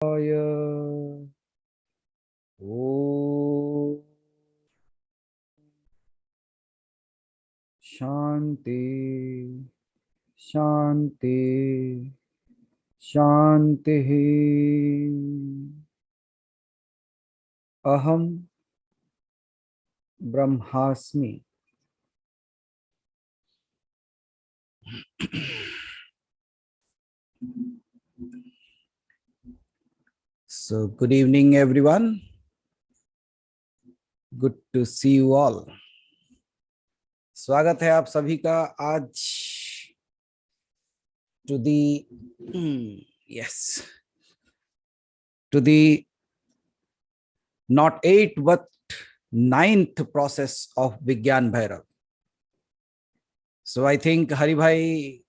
ओ शांति शांति शांति। अहम ब्रह्मास्मि। So good evening everyone. Good to see you all. स्वागत है आप सभी का आज to the yes to the not 8th but 9th process of Vigyan Bhairav. So I think Hari Bhai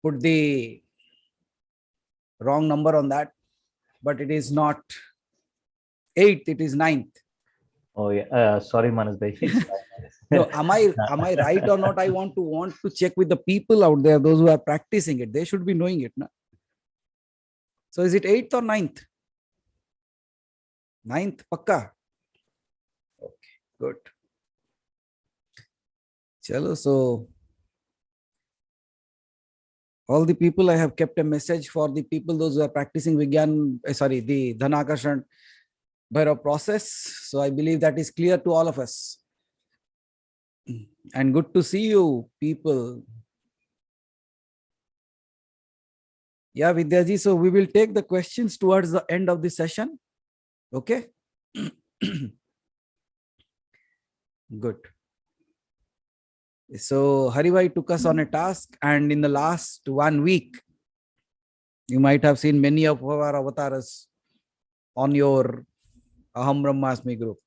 put the wrong number on that, but it is not 8th, it is 9th. Oh yeah, sorry Manas bhai. No, am I right or not? I want to check with the people out there, those who are practicing it. They should be knowing it, na? So is it 8th or 9th? 9th, pakka? Okay, good. Chalo, so all the people, I have kept a message for the people, those who are practicing Vigyan, the Dhanakarshan Bhairav process. So I believe that is clear to all of us. And good to see you people. Yeah, Vidyaji, so we will take the questions towards the end of the session. Okay. Good. So Haribhai took us on a task, and in the last 1 week, you might have seen many of our avatars on your Aham Brahmasmi group.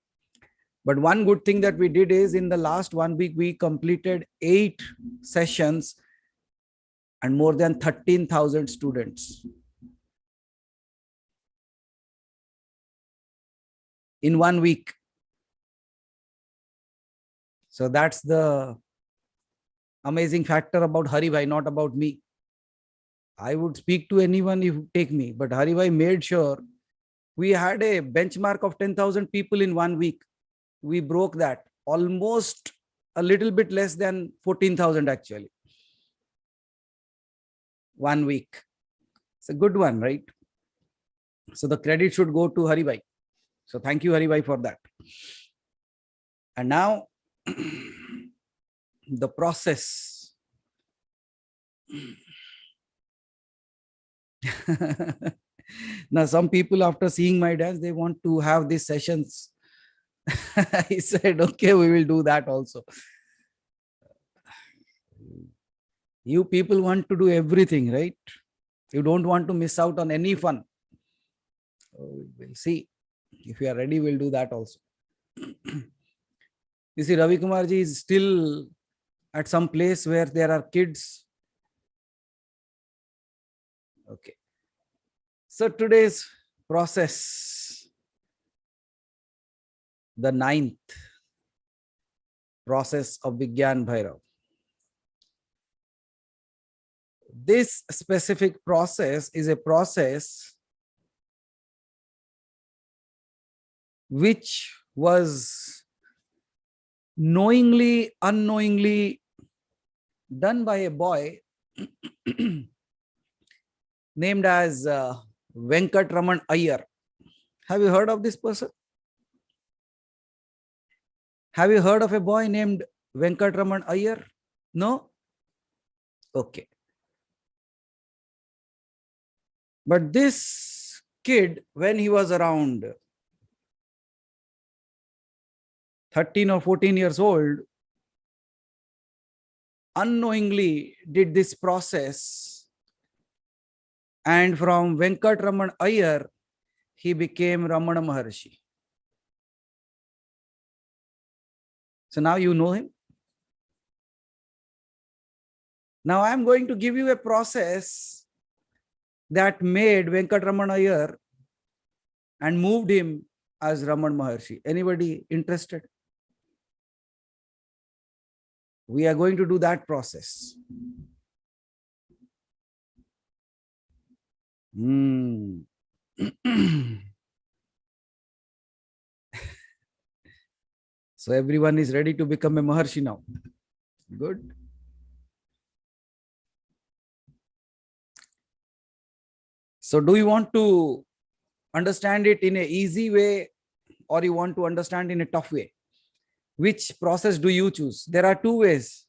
But one good thing that we did is in the last 1 week, we completed 8 sessions and more than 13,000 students. In 1 week. So that's the amazing factor about Hari Bhai, not about me. I would speak to anyone if you take me, but Hari Bhai made sure we had a benchmark of 10,000 people in 1 week. We broke that, almost a little bit less than 14,000 actually. 1 week. It's a good one, right? So the credit should go to Hari Bhai. So thank you, Hari Bhai, for that. And now the process. Now, some people, after seeing my dance, they want to have these sessions. I said, okay, we will do that also. You people want to do everything, right? You don't want to miss out on any fun. So we'll see. If you are ready, we'll do that also. You see, Ravi Kumarji is still at some place where there are kids. Okay. So today's process, the 9th process of Vigyan Bhairav. This specific process is a process which was knowingly, unknowingly done by a boy named as Venkatraman Iyer. Have you heard of this person? Have you heard of a boy named Venkatraman Iyer? No? Okay. But this kid, when he was around 13 or 14 years old, unknowingly did this process, and from Venkatraman Iyer, he became Ramana Maharshi. So now you know him. Now I am going to give you a process that made Venkatraman Iyer and moved him as Ramana Maharshi. Anybody interested? We are going to do that process. So everyone is ready to become a Maharshi now. Good. So do you want to understand it in a easy way, or you want to understand in a tough way? Which process do you choose? There are two ways.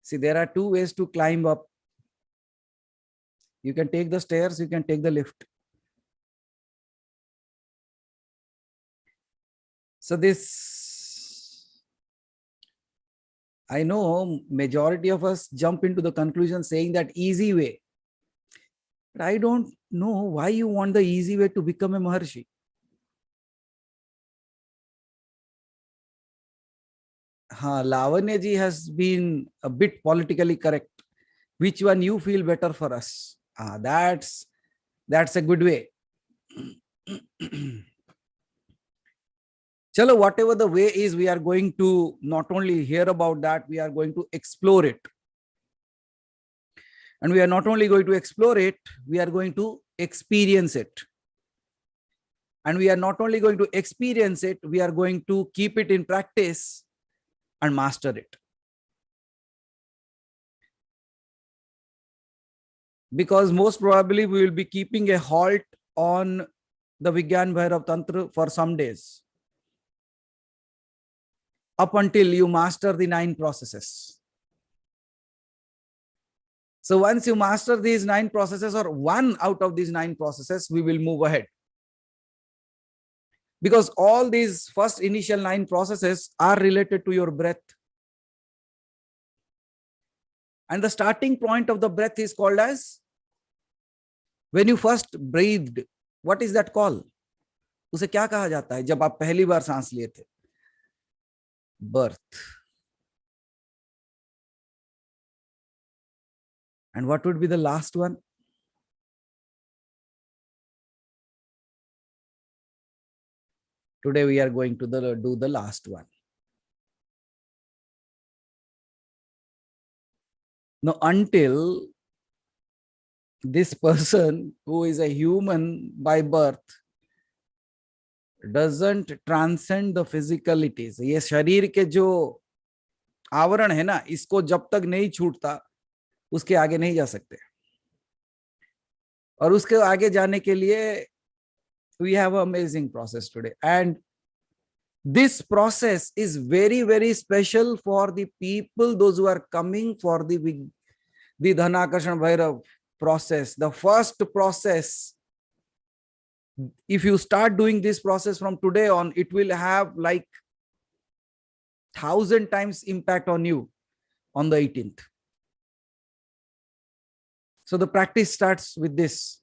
See, there are two ways to climb up. You can take the stairs, you can take the lift. So this, I know majority of us jump into the conclusion saying that easy way. But I don't know why you want the easy way to become a Maharshi. Lavanya ji has been a bit politically correct. Which one you feel better for us? That's a good way. Chalo, whatever the way is, we are going to not only hear about that, we are going to explore it. And we are not only going to explore it, we are going to experience it. And we are not only going to experience it, we are going to keep it in practice and master it. Because most probably we will be keeping a halt on the Vigyan Bhairav Tantra for some days, up until you master the 9 processes. So once you master these 9 processes, or one out of these 9 processes, we will move ahead. Because all these first initial 9 processes are related to your breath. And the starting point of the breath is called as, when you first breathed, what is that called? उसे क्या कहा जाता है जब आप पहली बार सांस लिए थे? Birth. And what would be the last one? Today we are going to do the last one. Now, until this person who is a human by birth doesn't transcend the physicalities, ये शरीर के जो आवरण है ना, इसको जब तक नहीं छूटता, उसके आगे नहीं जा सकते. और उसके आगे जाने के लिए we have an amazing process today, and this process is very, very special for the people, those who are coming for the Dhanakarshana Bhairav process, the first process. If you start doing this process from today on, it will have like 1,000 times impact on you on the 18th. So the practice starts with this.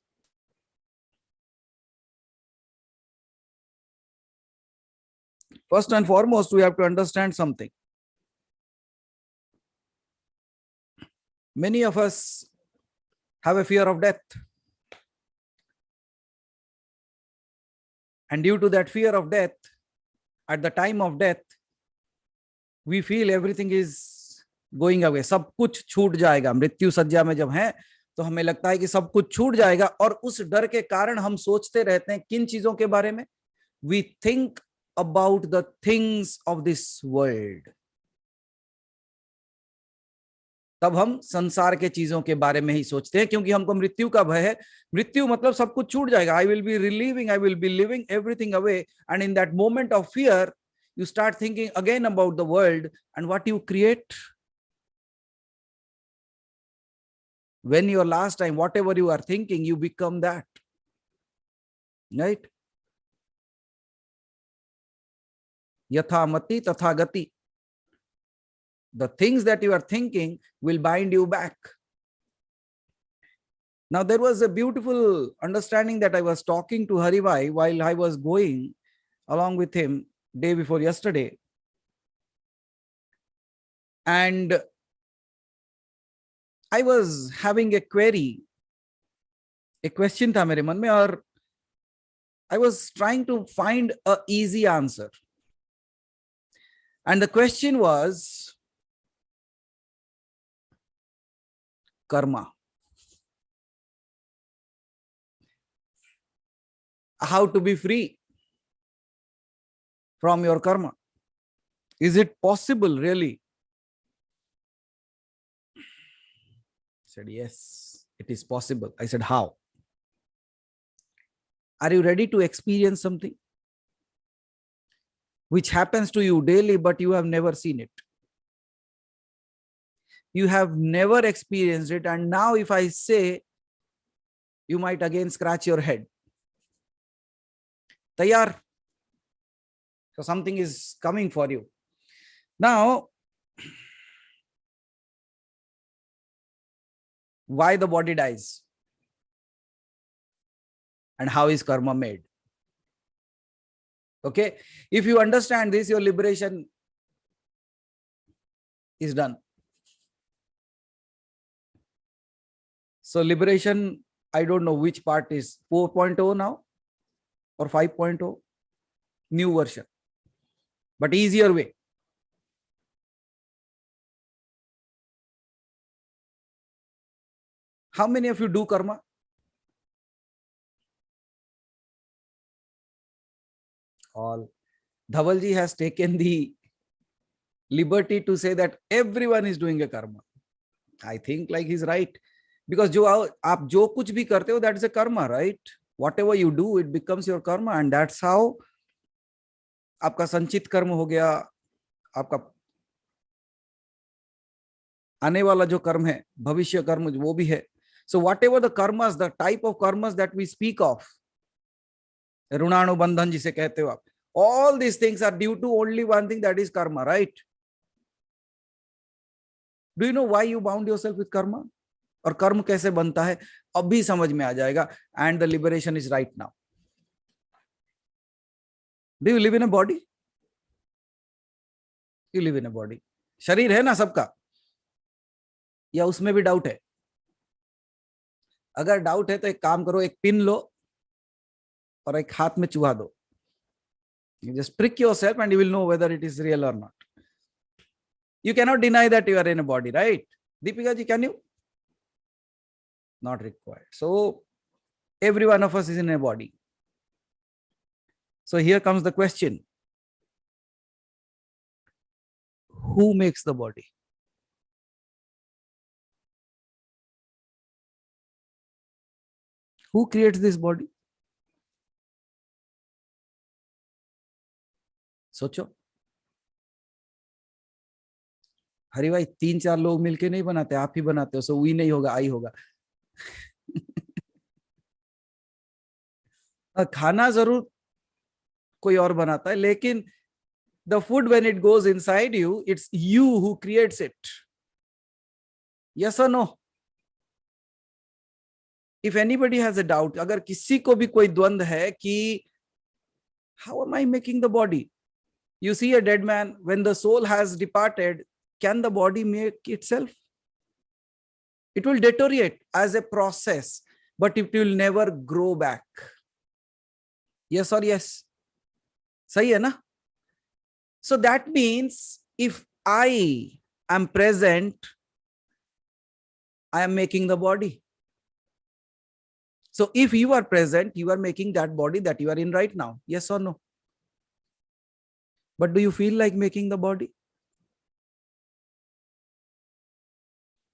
First and foremost, we have to understand something. Many of us have a fear of death. And due to that fear of death, at the time of death, we feel everything is going away. सब कुछ छूट जाएगा. मृत्यु सज्जा में जब हैं, तो हमें लगता है कि सब कुछ छूट जाएगा. और उस डर के कारण हम सोचते रहते हैं किन चीजों के बारे में? We think about the things of this world. तब हम संसार के चीजों के बारे में ही सोचते हैं, क्योंकि हमको मृत्यु का भय है. मृत्यु मतलब सब कुछ छूट जाएगा. I will be relieving, I will be living everything away. And in that moment of fear, you start thinking again about the world, and what you create. When your last time, whatever you are thinking, you become that. Right? Yatha mati tatha gati. The things that you are thinking will bind you back. Now, there was a beautiful understanding that I was talking to Haribhai while I was going along with him day before yesterday. And I was having a query, a question tha mere man mein, aur I was trying to find an easy answer. And the question was karma. how to be free from your karma. Is it possible, really? I said, yes, it is possible. I said, how? Are you ready to experience something which happens to you daily, but you have never seen it? You have never experienced it. And now if I say, you might again scratch your head. Tayar. So something is coming for you. Now, why the body dies? And how is karma made? Okay. If you understand this, your liberation is done. So liberation, I don't know which part is 4.0 now or 5.0, new version, but easier way. How many of you do karma? All. Dhavalji has taken the liberty to say that everyone is doing a karma. I think like he's right. Because आप जो कुछ भी करते हो, that is a karma, right? Whatever you do, it becomes your karma, and that's how आपका संचित कर्म हो गया, आपका आने वाला जो कर्म है, भविष्य कर्म वो भी है. So whatever the karmas, the type of karmas that we speak of, ऋणानुबंधन जिसे कहते हो आप, all these things are due to only one thing, that is karma, right? Do you know why you bound yourself with karma? और कर्म कैसे बनता है अभी समझ में आ जाएगा. And the liberation is right now. Do you live in a body? You live in a body. शरीर है ना सबका, या उसमें भी डाउट है? अगर डाउट है तो एक काम करो, एक पिन लो और एक हाथ में चुहा दो. You just prick yourself and you will know whether it is real or not. You cannot deny that you are in a body, right? Deepika ji, can you? Not required. So every one of us is in a body. So here comes the question. Who makes the body? Who creates this body? सोचो. हरी भाई, 3-4 लोग मिलके नहीं बनाते, आप ही बनाते हो. So we नहीं होगा, आई होगा. खाना जरूर कोई और बनाता है, लेकिन the food, when it goes inside you, it's you who creates it. Yes or no? If anybody has a doubt, अगर किसी को भी कोई द्वंद है कि how am I making the body? You see a dead man, when the soul has departed, can the body make itself? It will deteriorate as a process, but it will never grow back. Yes or yes? सही है ना? So that means if I am present, I am making the body. So if you are present, you are making that body that you are in right now. Yes or no? But do you feel like making the body?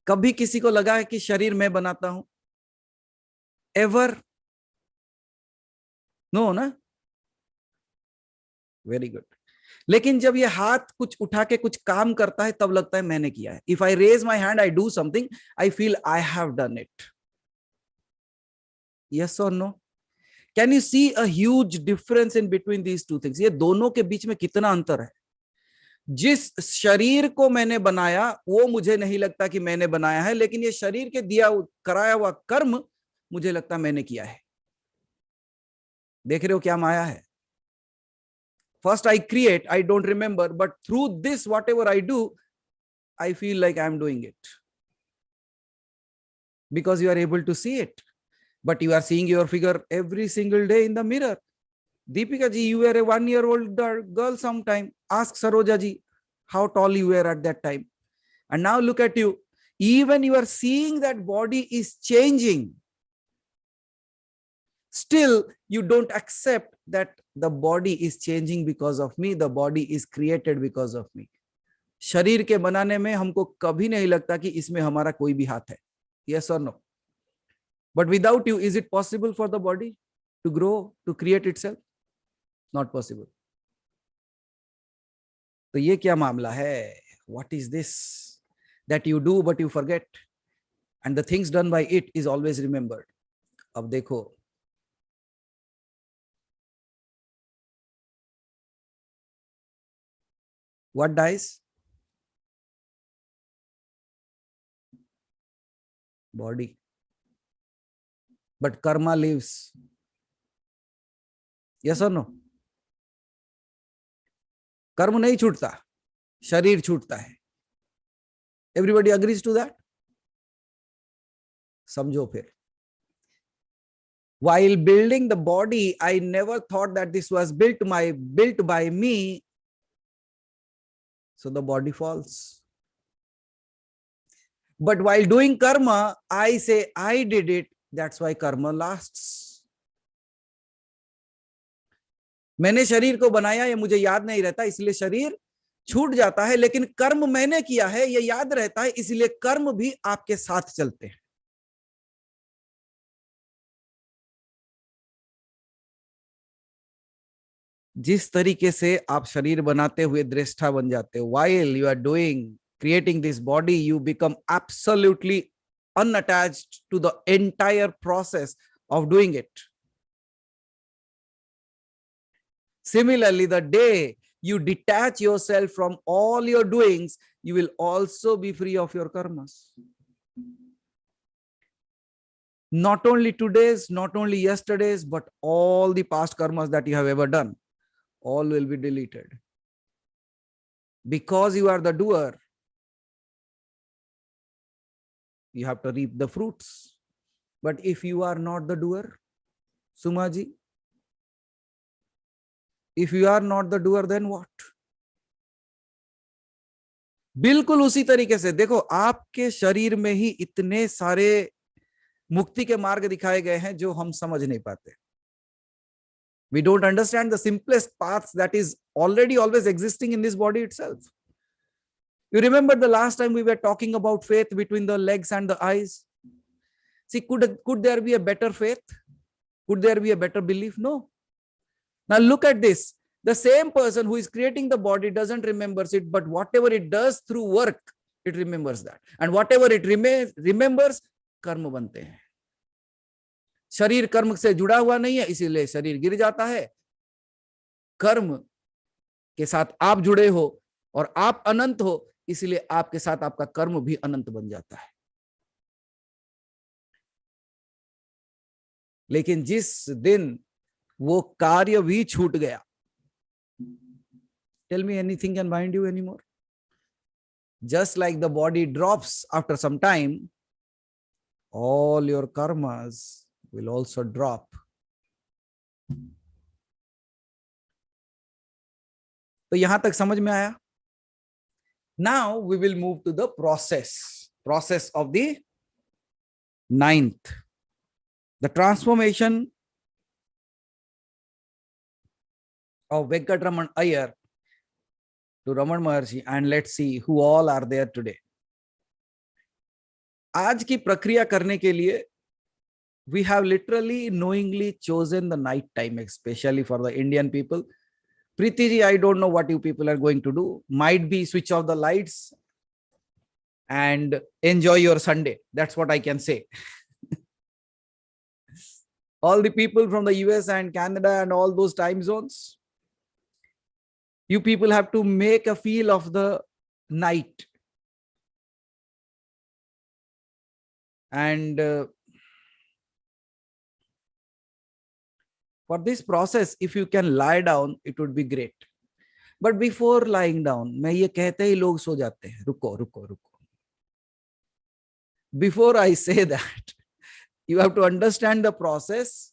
कभी किसी को लगा है कि शरीर मैं बनाता हूं? Ever? No, ना? Very good. लेकिन जब ये हाथ कुछ उठा के कुछ काम करता है, तब लगता है मैंने किया है. If I raise my hand, I do something, I feel I have done it. Yes or no? Can you see a huge difference in between these two things? ये दोनों के बीच में कितना अंतर है. जिस शरीर को मैंने बनाया, वो मुझे नहीं लगता कि मैंने बनाया है, लेकिन ये शरीर के दिया कराया हुआ कर्म मुझे लगता मैंने किया है. देख रहे हो क्या माया है? First I create, I don't remember, but through this, whatever I do, I feel like I'm doing it. Because you are able to see it. But you are seeing your figure every single day in the mirror. Deepika ji, you were a 1-year-old girl sometime. Ask Saroja ji how tall you were at that time. And now look at you. Even you are seeing that body is changing. Still you don't accept that the body is changing because of me, the body is created because of me. शरीर के बनाने में हमको कभी नहीं लगता कि इसमें हमारा कोई भी हाथ है. Yes or no? But without you, is it possible for the body to grow, to create itself? Not possible. तो ये क्या मामला है? What is this that you do but you forget, and the things done by it is always remembered? अब देखो, what dies? Body. But karma lives. Yes or no? कर्म नहीं छूटता, शरीर छूटता है. Everybody agrees to that? समझो फिर. While building the body, I never thought that this was built by me. So the body falls. But while doing karma, I say I did it. That's why karma lasts. मैंने शरीर को बनाया, ये मुझे याद नहीं रहता, इसलिए शरीर छूट जाता है. लेकिन कर्म मैंने किया है, ये याद रहता है, इसलिए कर्म भी आपके साथ चलते हैं. जिस तरीके से आप शरीर बनाते हुए दृष्टा बन जाते हो, while you are creating this body, you become absolutely unattached to the entire process of doing it. Similarly, the day you detach yourself from all your doings, you will also be free of your karmas. Not only today's, not only yesterday's, but all the past karmas that you have ever done, all will be deleted. Because you are the doer, you have to reap the fruits. But if you are not the doer, Sumaji, if you are not the doer, then what? बिल्कुल उसी तरीके से देखो, आपके शरीर में ही इतने सारे मुक्ति के मार्ग दिखाए गए हैं जो हम समझ नहीं पाते. We don't understand the simplest paths that is already always existing in this body itself. You remember the last time we were talking about faith between the legs and the eyes? See, could there be a better faith? Could there be a better belief? No. Now look at this. The same person who is creating the body doesn't remember it, but whatever it does through work, it remembers that. And whatever it remembers, कर्म बनते हैं. शरीर कर्म से जुड़ा हुआ नहीं है, इसीलिए शरीर गिर जाता है. कर्म के साथ आप जुड़े हो और आप अनंत हो, इसलिए आपके साथ आपका कर्म भी अनंत बन जाता है. लेकिन जिस दिन वो कार्य भी छूट गया, tell me, anything can bind you anymore? Just like the body drops after some time, all your karmas will also drop. तो यहां तक समझ में आया? Now we will move to the process of the 9th, the transformation of Venkatraman Iyer to Raman Maharshi, and let's see who all are there today. आज की प्रक्रिया करने के लिए we have literally knowingly chosen the night time, especially for the Indian people. Preeti ji, I don't know what you people are going to do. Might be switch off the lights and enjoy your Sunday. That's what I can say. All the people from the US and Canada and all those time zones, you people have to make a feel of the night. And for this process, if you can lie down, it would be great. But before lying down, मैं ये कहते ही लोग सो जाते हैं, रुको रुको रुको. Before I say that, you have to understand the process.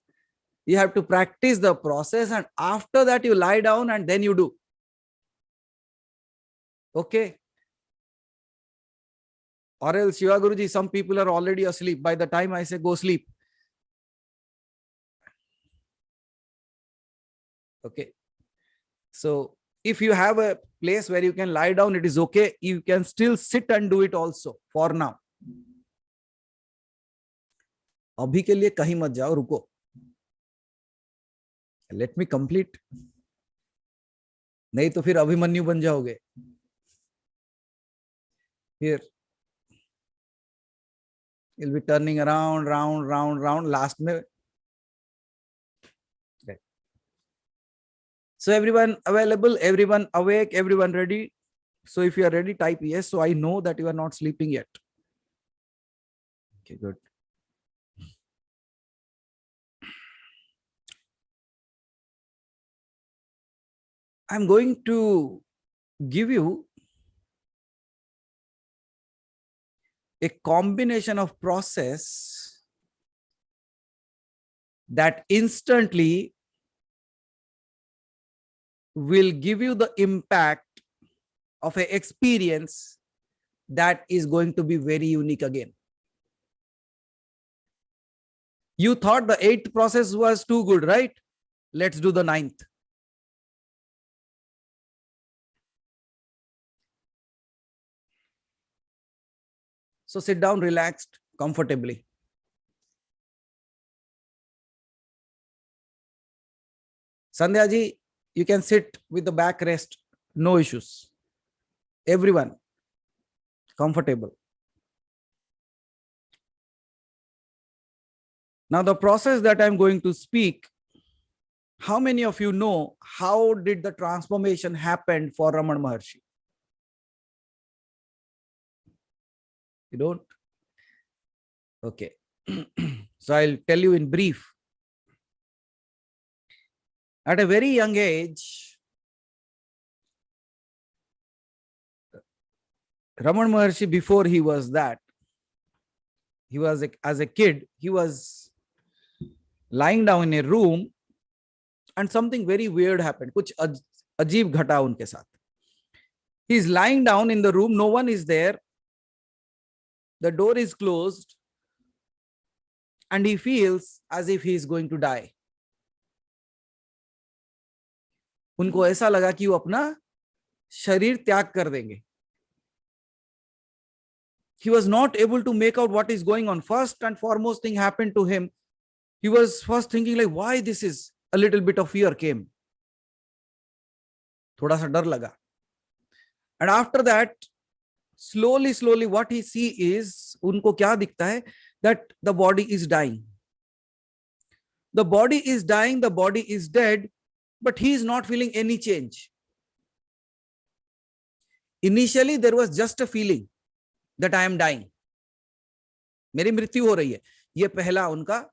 You have to practice the process, and after that you lie down and then you do. Okay. Or else, Shiva Guruji, some people are already asleep. By the time I say go sleep, Okay. So if you have a place where you can lie down, it is okay. You can still sit and do it also for now. अभी के लिए कहीं मत जाओ, रुको. Let me complete. नहीं तो फिर अभिमन्यु बन जाओगे. Here you'll be turning around, round. Last में. Okay. So everyone available, everyone awake, everyone ready. So if you are ready, type yes. So I know that you are not sleeping yet. Okay, good. I'm going to give you a combination of process that instantly will give you the impact of an experience that is going to be very unique again. You thought the 8th process was too good, right? Let's do the 9th. So sit down, relaxed, comfortably. Sandhya ji, you can sit with the back rest, no issues. Everyone, comfortable. Now the process that I'm going to speak, how many of you know how did the transformation happen for Raman Maharshi? You don't? Okay. So I'll tell you in brief. At a very young age, Raman Maharshi, before he was that, he was as a kid, he was lying down in a room and something very weird happened. Kuch ajeeb ghata unke saath. He's lying down in the room, no one is there. The door is closed and he feels as if he is going to die. उनको ऐसा लगा कि वो अपना शरीर त्याग कर देंगे. He was not able to make out what is going on. First and foremost thing happened to him. He was first thinking like, why this is? A little bit of fear came. थोड़ा सा डर लगा. And after that, slowly what he see is, उनको क्या दिखता है? That the body is dying. The body is dying, the body is dead, but he is not feeling any change. Initially, there was just a feeling that I am dying. मेरी मृत्यु हो रही है. ये पहला उनका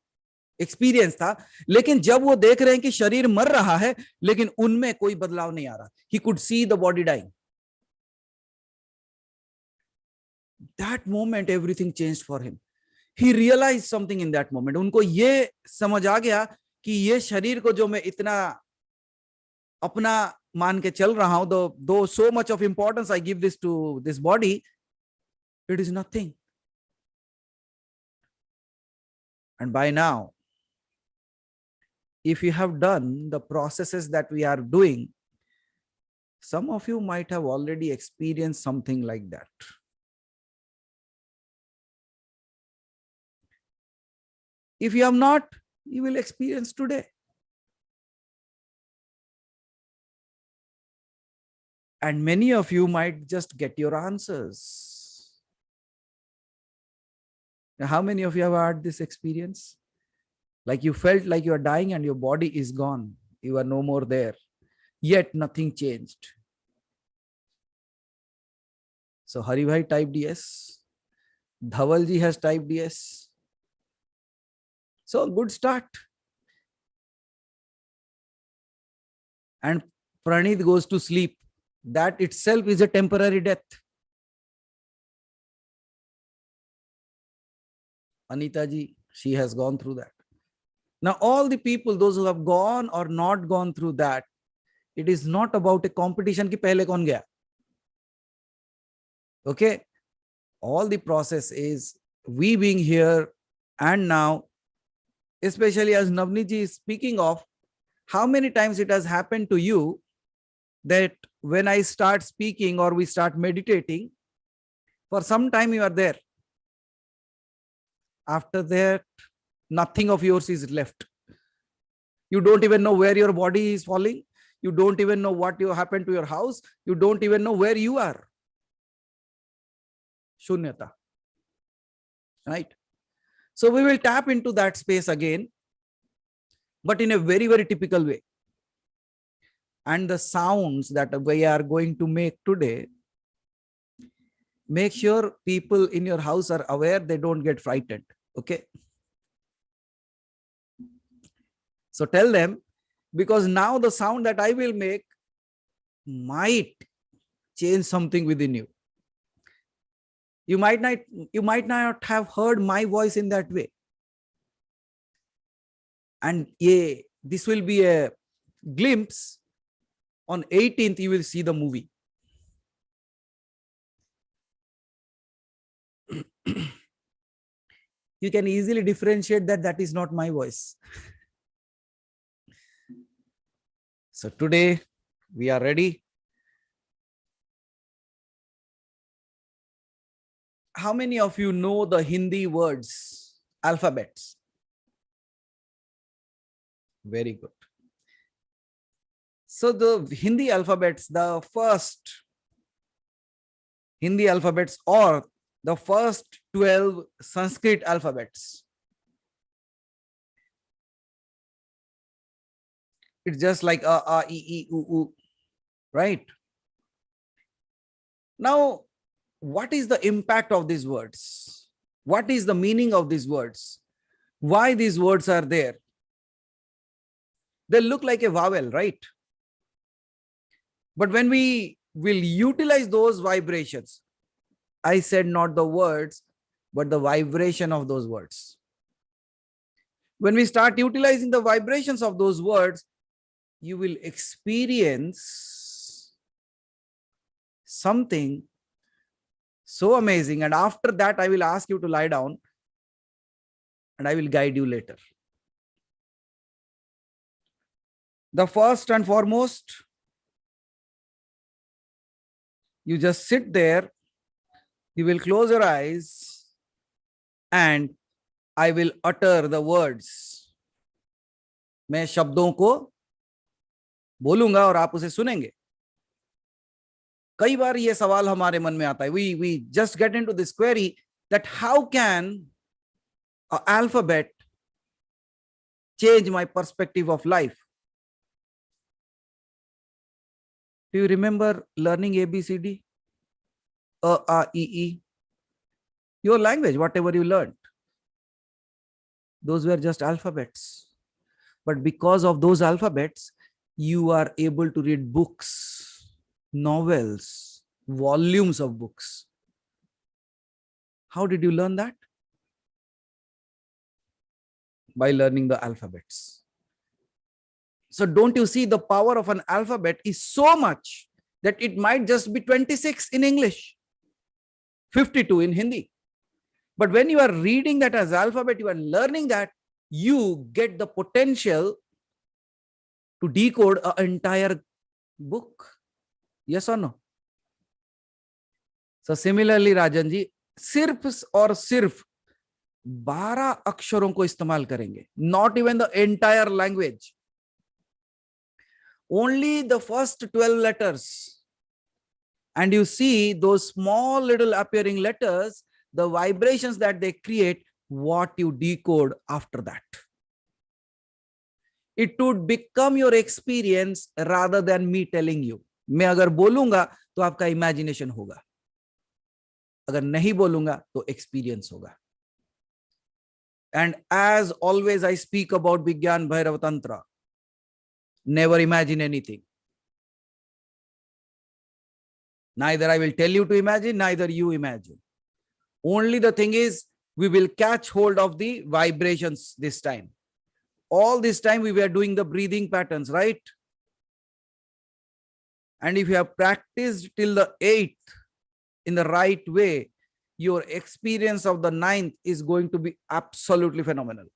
एक्सपीरियंस था. लेकिन जब वो देख रहे हैं कि शरीर मर रहा है, लेकिन उनमें कोई बदलाव नहीं आ रहा. He could see the body dying. That moment, everything changed for him. He realized something in that moment. उनको ये समझ आ गया कि ये शरीर को जो मैं इतना अपना मान के चल रहा हूं, though so much of importance I give this to this body, it is nothing. And by now, if you have done the processes that we are doing, some of you might have already experienced something like that. If you have not, you will experience today. And many of you might just get your answers. Now, how many of you have had this experience? Like you felt like you are dying and your body is gone. You are no more there. Yet nothing changed. So Hari Bhai typed yes. Dhawal ji has typed yes. So a good start. And Pranit goes to sleep. That itself is a temporary death. Anita ji, she has gone through that. Now, all the people, those who have gone or not gone through that, it is not about a competition ki pehle kaun gaya. Okay? All the process is we being here and now, especially as Navneet ji is speaking of, How many times it has happened to you that when I start speaking or we start meditating, for some time you are there. After that, nothing of yours is left. You don't even know where your body is falling. You don't even know what you happened to your house. You don't even know where you are. Shunyata. Right? So we will tap into that space again, but in a very, very typical way. And the sounds that we are going to make today, make sure people in your house are aware, they don't get frightened. Okay. So tell them, because now the sound that I will make might change something within you. You might not have heard my voice in that way. And yeah, this will be a glimpse. On 18th, you will see the movie. You can easily differentiate that is not my voice. So today we are ready. How many of you know the Hindi words, alphabets? Very good. So the Hindi alphabets, the first Hindi alphabets or the first 12 Sanskrit alphabets. It's just like a, e, u, right? Now, what is the impact of these words? What is the meaning of these words? Why these words are there? They look like a vowel, right? But when we will utilize those vibrations, I said not the words, but the vibration of those words. When we start utilizing the vibrations of those words, you will experience something so amazing. And after that, I will ask you to lie down and I will guide you later. The first and foremost, you just sit there, you will close your eyes, and I will utter the words. मैं शब्दों को बोलूंगा और आप उसे सुनेंगे. कई बार ये सवाल हमारे मन में आता है. We just get into this query that how can an alphabet change my perspective of life? Do you remember learning ABCD? A, E, E. Your language, whatever you learned. Those were just alphabets. But because of those alphabets, you are able to read books, novels, volumes of books. How did you learn that? By learning the alphabets. So don't you see the power of an alphabet is so much that it might just be 26 in English, 52 in Hindi. But when you are reading that as alphabet, you are learning that, you get the potential to decode an entire book. Yes or no? So similarly, Rajan ji, सिर्फ और सिर्फ 12 अक्षरों को इस्तेमाल करेंगे. Not even the entire language. Only the first 12 letters. And you see those small little appearing letters, the vibrations that they create, what you decode after that. It would become your experience rather than me telling you. मैं अगर बोलूंगा तो आपका imagination होगा. अगर नहीं बोलूंगा तो experience होगा. And as always, I speak about Vigyan Bhairav Tantra. Never imagine anything. Neither I will tell you to imagine, neither you imagine. Only the thing is, we will catch hold of the vibrations this time. All this time we were doing the breathing patterns, right? And if you have practiced till the 8th in the right way, your experience of the 9th is going to be absolutely phenomenal.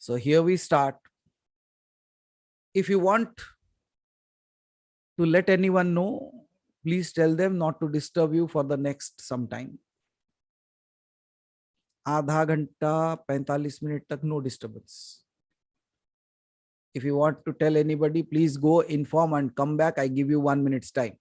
So here we start. If you want to let anyone know, please tell them not to disturb you for the next some time. आधा घंटा 45 minute तक no disturbance. If you want to tell anybody, please go inform and come back. I give you 1 minute's time.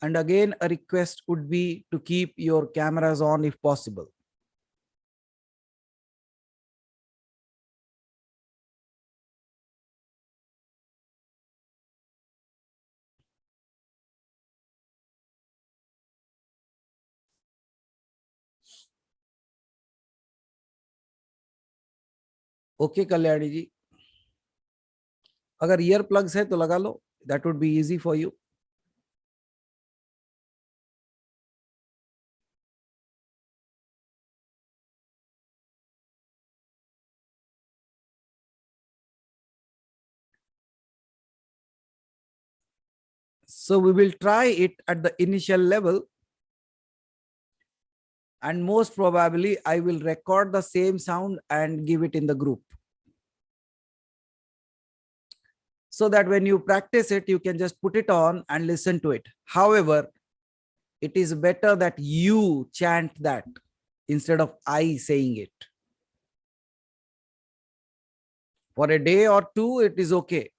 And again, a request would be to keep your cameras on if possible. Okay Kalyani ji, अगर ear plugs है तो लगा लो, that would be easy for you. So we will try it at the initial level, and most probably I will record the same sound and give it in the group, so that when you practice it, you can just put it on and listen to it. However, it is better that you chant that instead of I saying it. For a day or two, it is okay.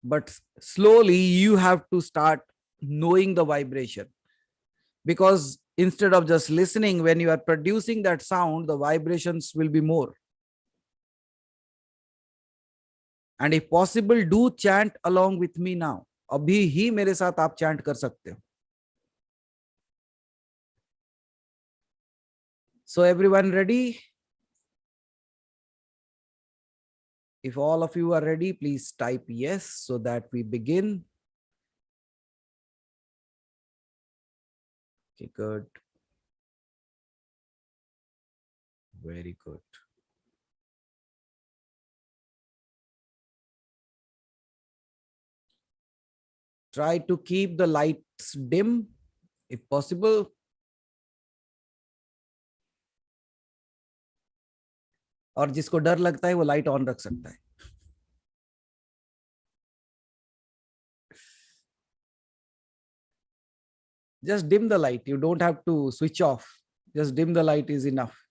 But slowly you have to start knowing the vibration, because instead of just listening, when you are producing that sound, the vibrations will be more. And if possible, do chant along with me now. अभी ही मेरे साथ आप chant कर सकते हो. So everyone ready? If all of you are ready, please type yes so that we begin. Okay, good. Very good. Try to keep the lights dim if possible. और जिसको डर लगता है वो लाइट ऑन रख सकता है. Just dim the light. You don't have to switch off. Just dim the light is enough.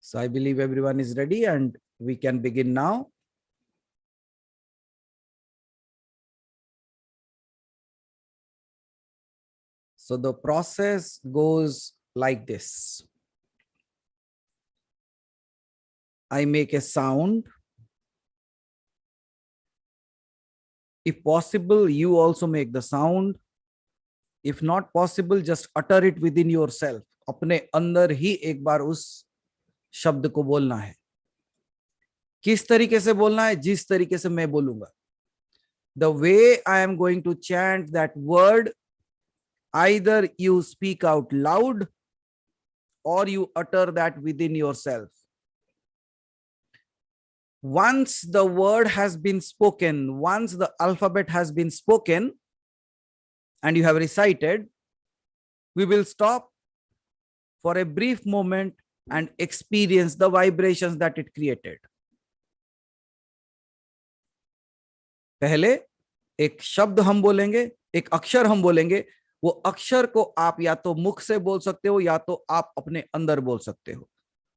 So I believe everyone is ready and we can begin now. So the process goes like this. I make a sound. If possible, you also make the sound. If not possible, just utter it within yourself. अपने अंदर ही एक बार उस शब्द को बोलना है. किस तरीके से बोलना है? जिस तरीके से मैं बोलूंगा. The way I am going to chant that word, either you speak out loud or you utter that within yourself. Once the word has been spoken, once the alphabet has been spoken and you have recited, we will stop for a brief moment and experience the vibrations that it created. पहले एक शब्द हम बोलेंगे, एक अक्षर हम बोलेंगे. वो अक्षर को आप या तो मुख से बोल सकते हो या तो आप अपने अंदर बोल सकते हो.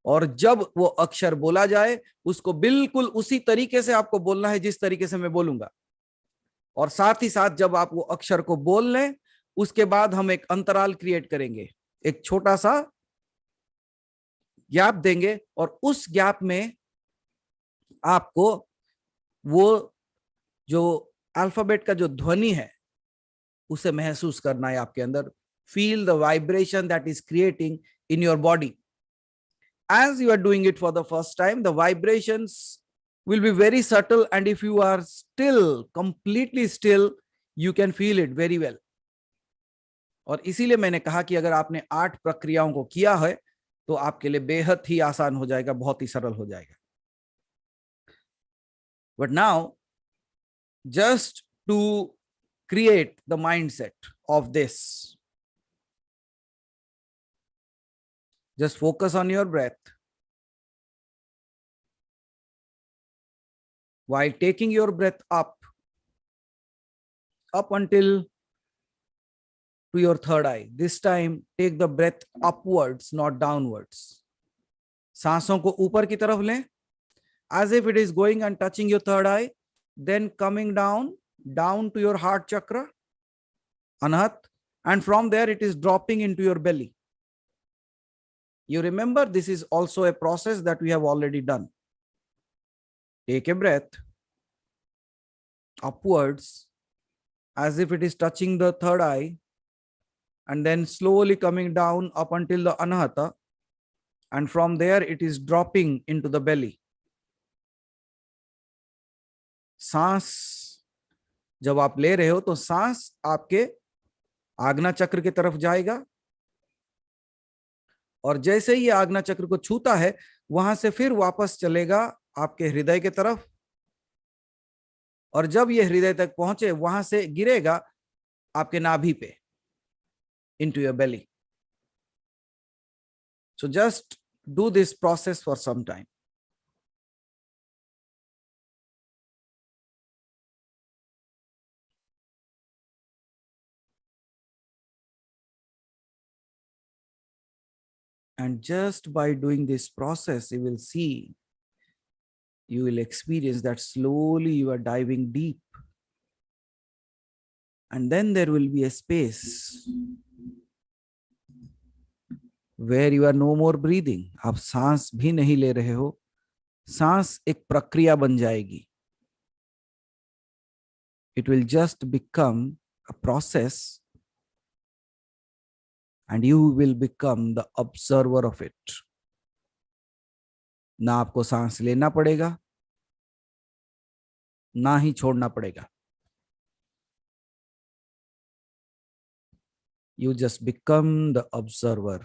और जब वो अक्षर बोला जाए, उसको बिल्कुल उसी तरीके से आपको बोलना है जिस तरीके से मैं बोलूंगा. और साथ ही साथ जब आप वो अक्षर को बोल लें, उसके बाद हम एक अंतराल क्रिएट करेंगे, एक छोटा सा गैप देंगे और उस गैप में आपको वो जो अल्फाबेट का जो ध्वनि है उसे महसूस करना है आपके अंदर. Feel the vibration that is creating in your body. as you are doing it for the first time, the vibrations will be very subtle, and if you are still, completely still, you can feel it very well. और इसीलिए मैंने कहा कि अगर आपने 8 प्रक्रियाओं को किया है तो आपके लिए बेहद ही आसान हो जाएगा, बहुत ही सरल हो जाएगा. But now, just to create the mindset of this, just focus on your breath while taking your breath up until to your third eye. This time, take the breath upwards, not downwards. सांसों को ऊपर की तरफ लें, as if it is going and touching your third eye, then coming down to your heart chakra, Anahat, and from there it is dropping into your belly. You remember, this is also a process that we have already done. Take a breath upwards as if it is touching the third eye, and then slowly coming down up until the Anahata, and from there it is dropping into the belly. सांस जब आप ले रहे हो तो सांस आपके आज्ञा चक्र की तरफ जाएगा, और जैसे ही आज्ञा चक्र को छूता है वहां से फिर वापस चलेगा आपके हृदय की तरफ, और जब ये हृदय तक पहुंचे वहां से गिरेगा आपके नाभि पे, into your belly. So just do this process for some time. And just by doing this process, you will see, you will experience that slowly you are diving deep. And then there will be a space where you are no more breathing. आप सांस भी नहीं ले रहे हो, सांस एक प्रक्रिया बन जाएगी. It will just become a process, and you will become the observer of it. ना आपको सांस लेना पड़ेगा, ना ही छोड़ना पड़ेगा. You just become the observer.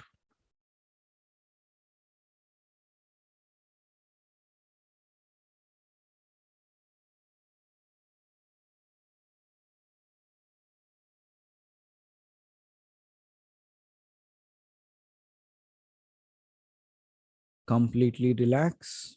Completely relax.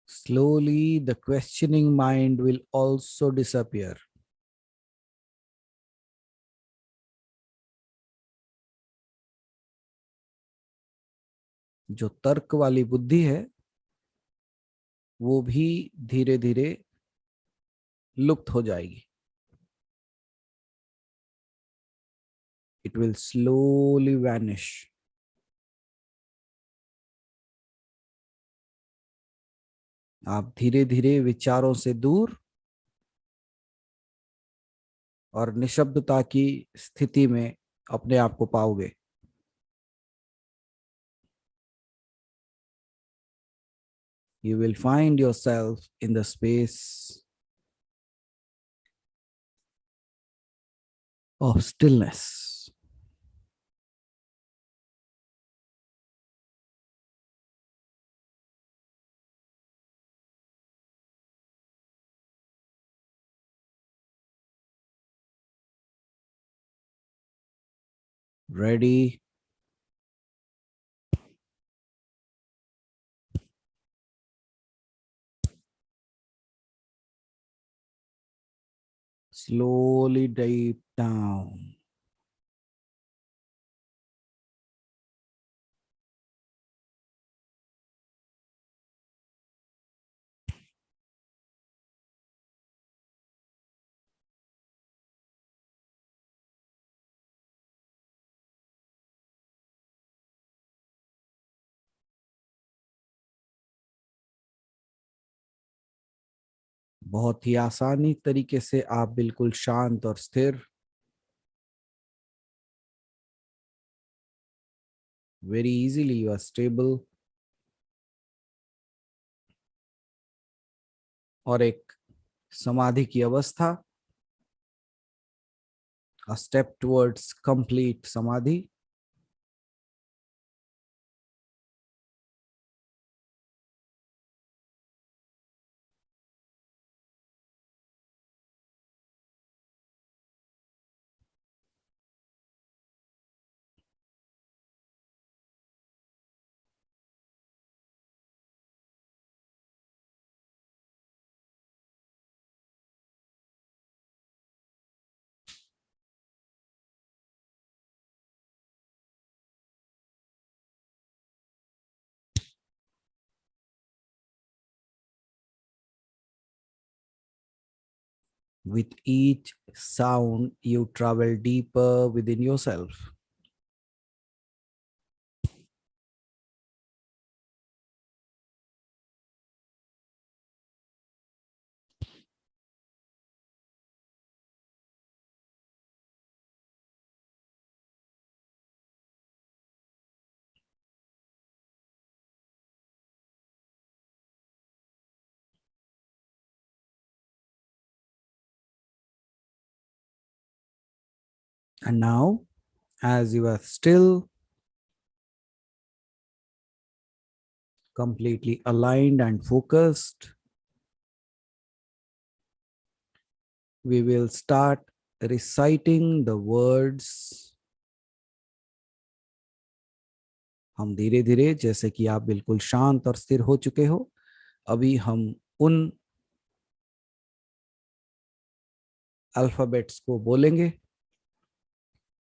Slowly, the questioning mind will also disappear. जो तर्क वाली बुद्धि है वो भी धीरे धीरे लुप्त हो जाएगी. It will slowly vanish. आप धीरे धीरे विचारों से दूर और निशब्दता की स्थिति में अपने आप को पाओगे. You will find yourself in the space of stillness. Ready? Slowly deep down. बहुत ही आसानी तरीके से आप बिल्कुल शांत और स्थिर, very easily you are stable, और एक समाधि की अवस्था, a step towards complete samadhi. With each sound, you travel deeper within yourself. And now, as you are still completely aligned and focused, we will start reciting the words. हम धीरे धीरे, जैसे कि आप बिल्कुल शांत और स्थिर हो चुके हो, अभी हम उन अल्फाबेट्स को बोलेंगे,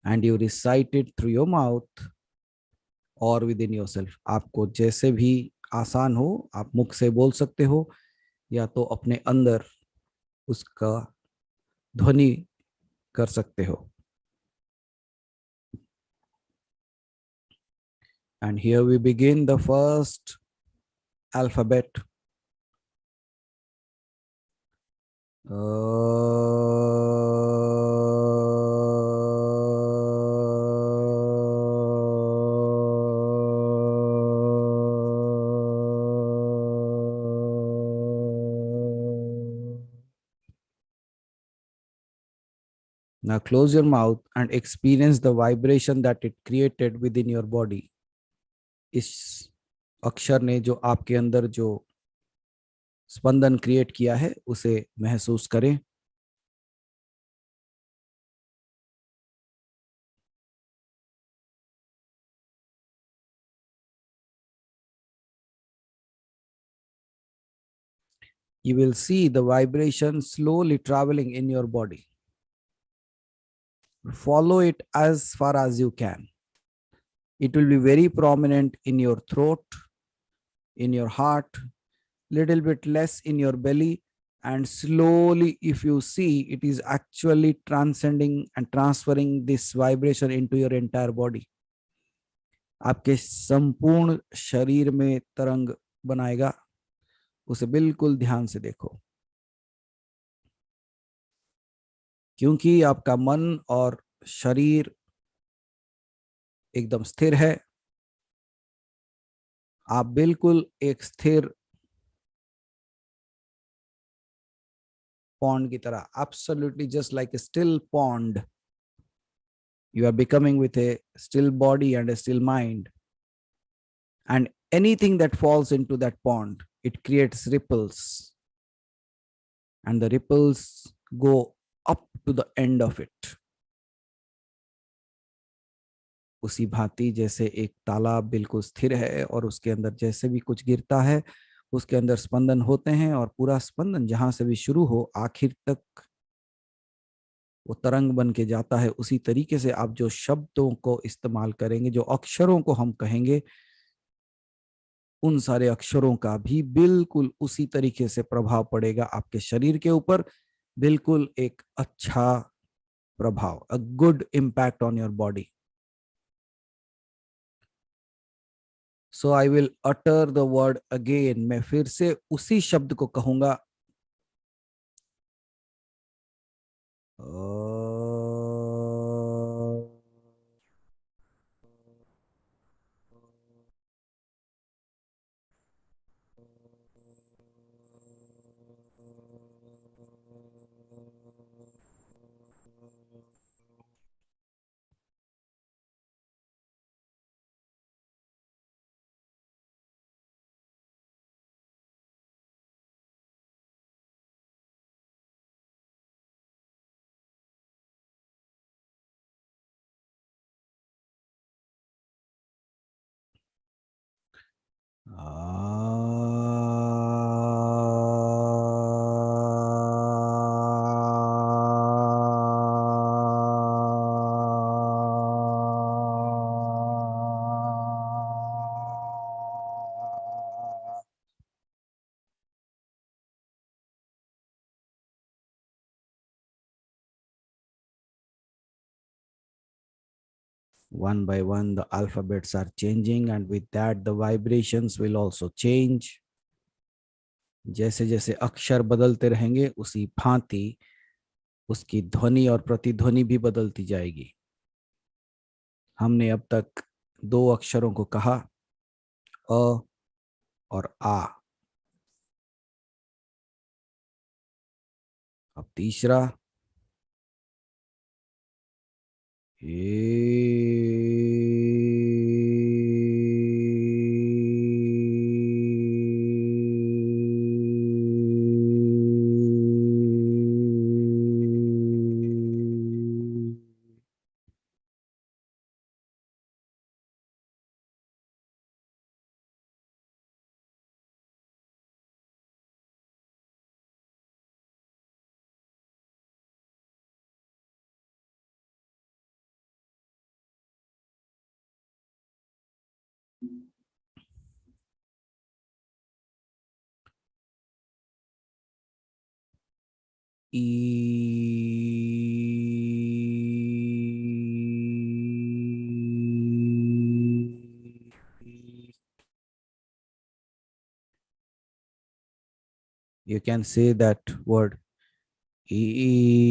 and you recite it through your mouth or within yourself. आपको जैसे भी आसान हो, आप मुख से बोल सकते हो या तो अपने अंदर उसका ध्वनि कर सकते हो. And here we begin the first alphabet. Now close your mouth and experience the vibration that it created within your body. इस अक्षर ने जो आपके अंदर जो स्पंदन क्रिएट किया है उसे महसूस करें. You will see the vibration slowly traveling in your body. Follow it as far as you can. It will be very prominent in your throat, in your heart, little bit less in your belly, and slowly, if you see, it is actually transcending and transferring this vibration into your entire body. आपके संपूर्ण शरीर में तरंग बनाएगा. उसे बिल्कुल ध्यान से देखो, क्योंकि आपका मन और शरीर एकदम स्थिर है. आप बिल्कुल एक स्थिर pond की तरह, absolutely just like a still pond, you are becoming with a still body and a still mind. And anything that falls into that pond, it creates ripples. And the ripples go up to the end of it. उसी भांति जैसे एक तालाब बिल्कुल स्थिर है और उसके अंदर जैसे भी कुछ गिरता है उसके अंदर स्पंदन होते हैं, और पूरा स्पंदन जहां से भी शुरू हो आखिर तक वो तरंग बन के जाता है, उसी तरीके से आप जो शब्दों को इस्तेमाल करेंगे, जो अक्षरों को हम कहेंगे, उन सारे अक्षरों का भी बिल्कुल उसी तरीके से प्रभाव पड़ेगा आपके शरीर के ऊपर, बिल्कुल एक अच्छा प्रभाव, a good impact on your body. So I will utter the word again. मैं फिर से उसी शब्द को कहूंगा. One by one, the alphabets are changing, and with that, the vibrations will also change. जैसे जैसे अक्षर बदलते रहेंगे, उसी भांति उसकी ध्वनि और प्रतिध्वनि भी बदलती जाएगी. हमने अब तक दो अक्षरों को कहा, अ और आ. अब तीसरा, ई. You can say that word. Ooh.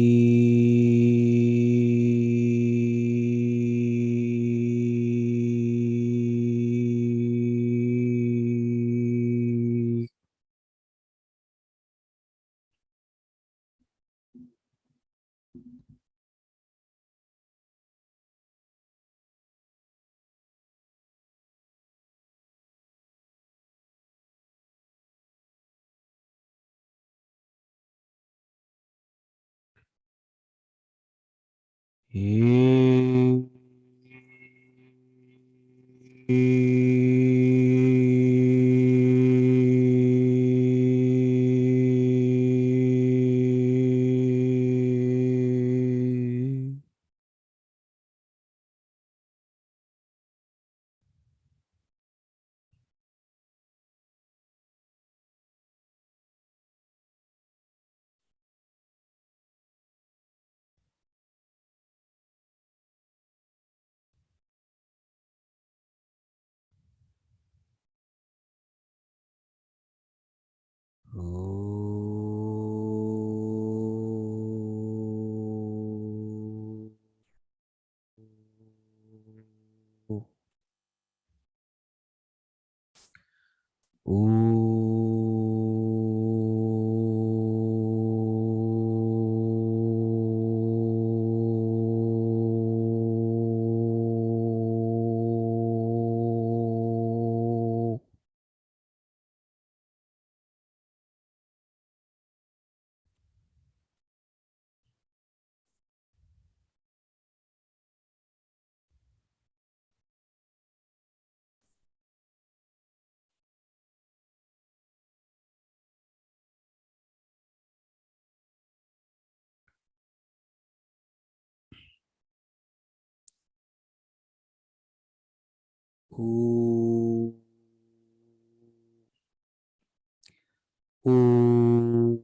Ooh. Ooh.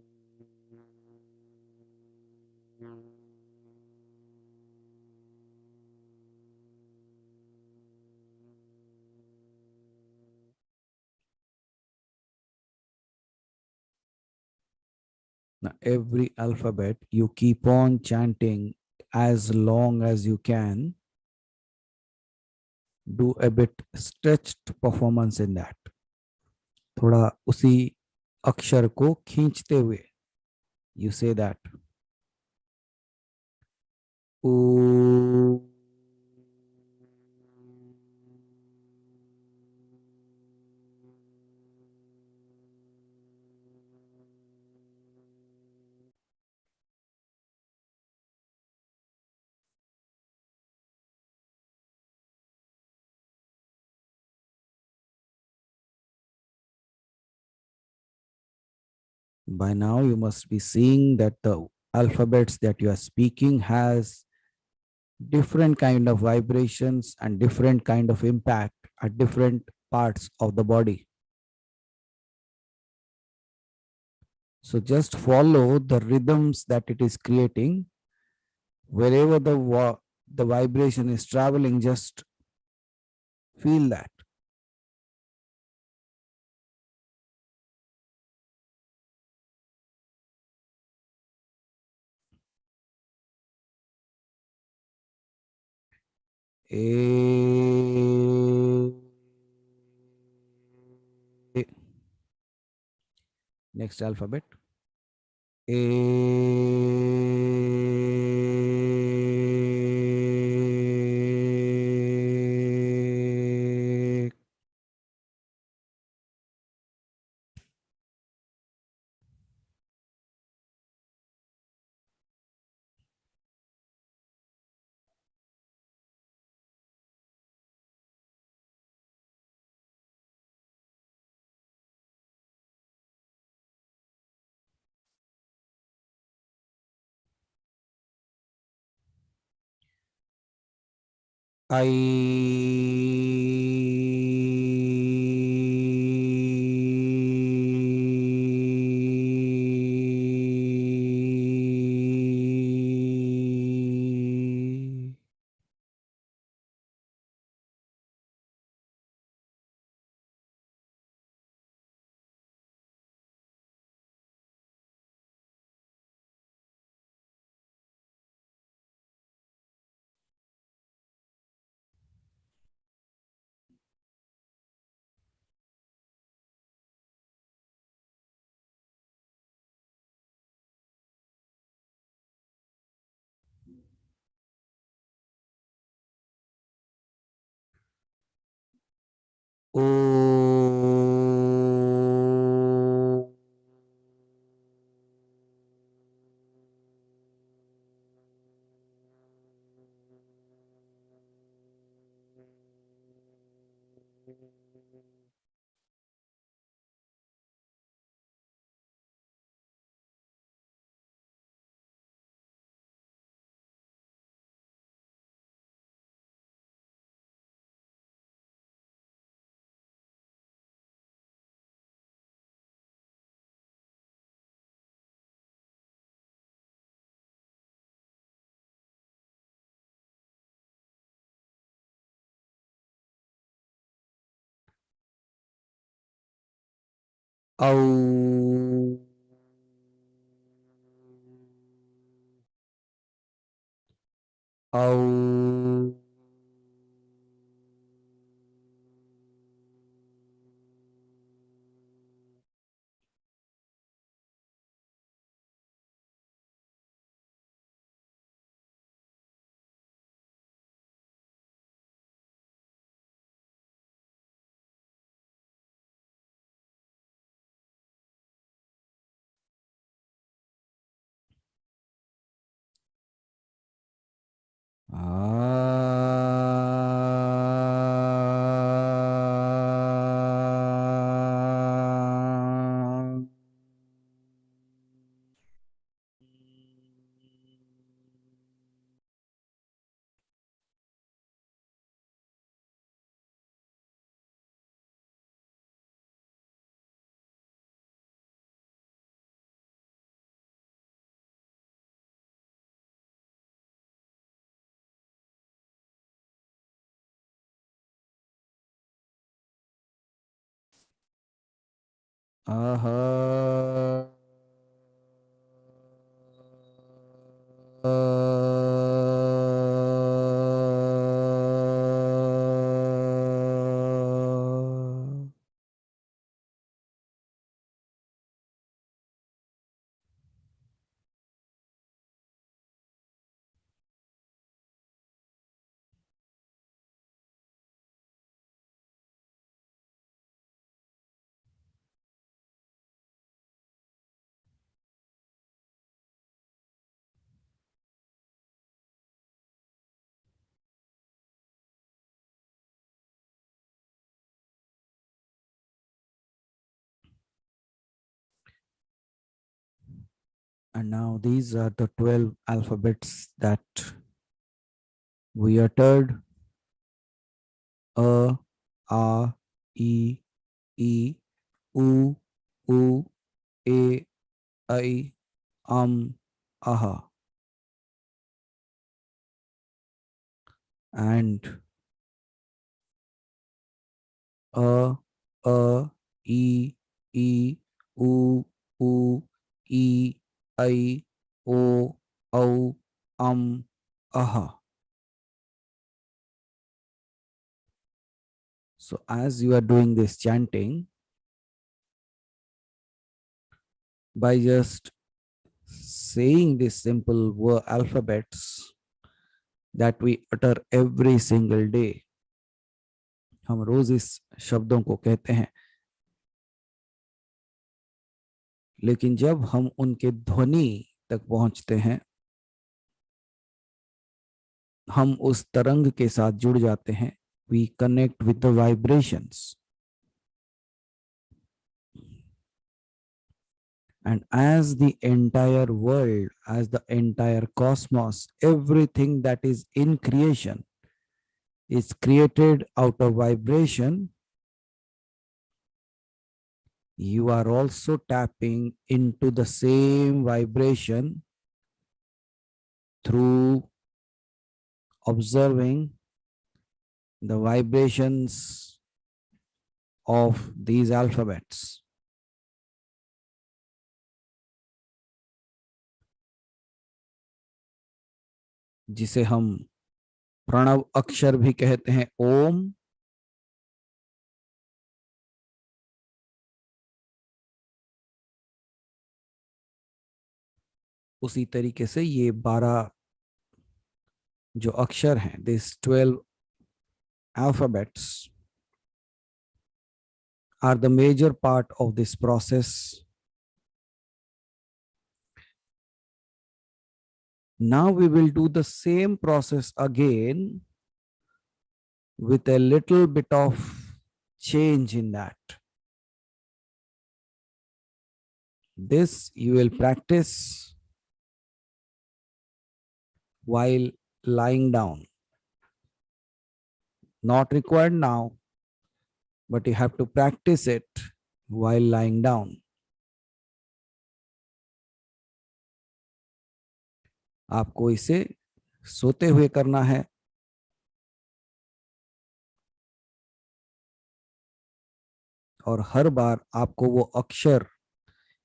Now, every alphabet you keep on chanting as long as you can. Do a bit stretched performance in that. थोड़ा उसी अक्षर को खींचते हुए you say that. Ooh. By now you must be seeing that the alphabets that you are speaking has different kind of vibrations and different kind of impact at different parts of the body. So just follow the rhythms that it is creating. Wherever the vibration is traveling, just feel that. A. Next alphabet. A. I. O. Au. Au. aha, and now these are the 12 alphabets that we uttered: a, e, e, u, e, I, aha. And a, e, u, e, I, o, aha. So as you are doing this chanting, by just saying these simple word alphabets that we utter every single day, हम रोज इस शब्दों को कहते हैं, लेकिन जब हम उनके ध्वनि तक पहुंचते हैं, हम उस तरंग के साथ जुड़ जाते हैं. We connect with the vibrations. And as the entire world, as the entire cosmos, everything that is in creation is created out of vibration, you are also tapping into the same vibration through observing the vibrations of these alphabets. जिसे हम प्रणव अक्षर भी कहते हैं, ओम. उसी तरीके से ये 12 जो अक्षर हैं, this 12 alphabets are the major part of this process. Now we will do the same process again with a little bit of change in that. This you will practice while lying down. Not required now, but you have to practice it while lying down. आपको इसे सोते हुए करना है. और हर बार आपको वो अक्षर,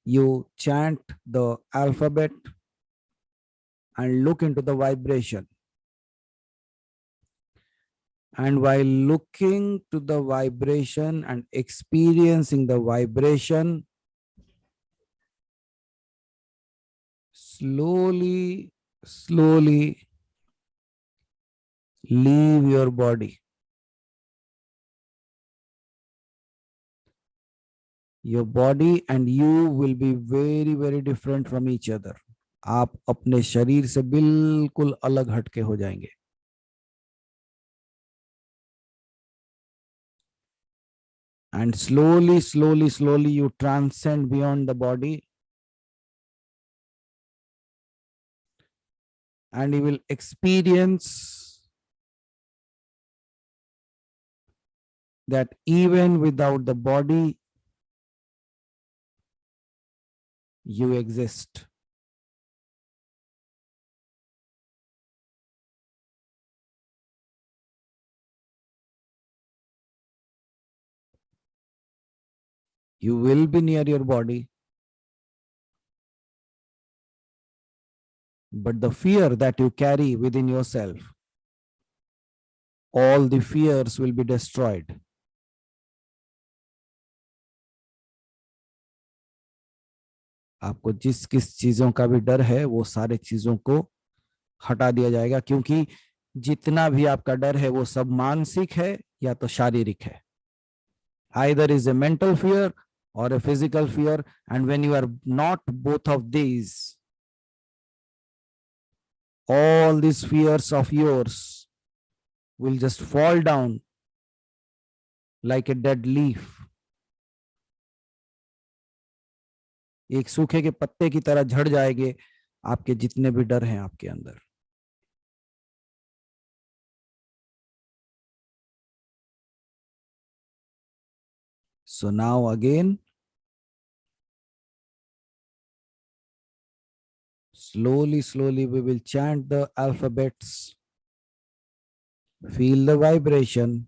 you chant the alphabet and look into the vibration. And while looking to the vibration and experiencing the vibration, slowly, slowly leave your body. Your body and you will be very, very different from each other. आप अपने शरीर से बिल्कुल अलग हटके हो जाएंगे. And slowly, slowly, slowly you transcend beyond the body. And you will experience that even without the body, you exist. You will be near your body, but the fear that you carry within yourself, all the fears will be destroyed. आपको जिस किस चीजों का भी डर है वो सारे चीजों को हटा दिया जाएगा, क्योंकि जितना भी आपका डर है वो सब मानसिक है या तो शारीरिक है. Either is a mental fear or a physical fear, and when you are not both of these, all these fears of yours will just fall down like a dead leaf. एक सूखे के पत्ते की तरह झड़ जाएंगे आपके जितने भी डर हैं आपके अंदर. So now again, slowly we will chant the alphabets, feel the vibration,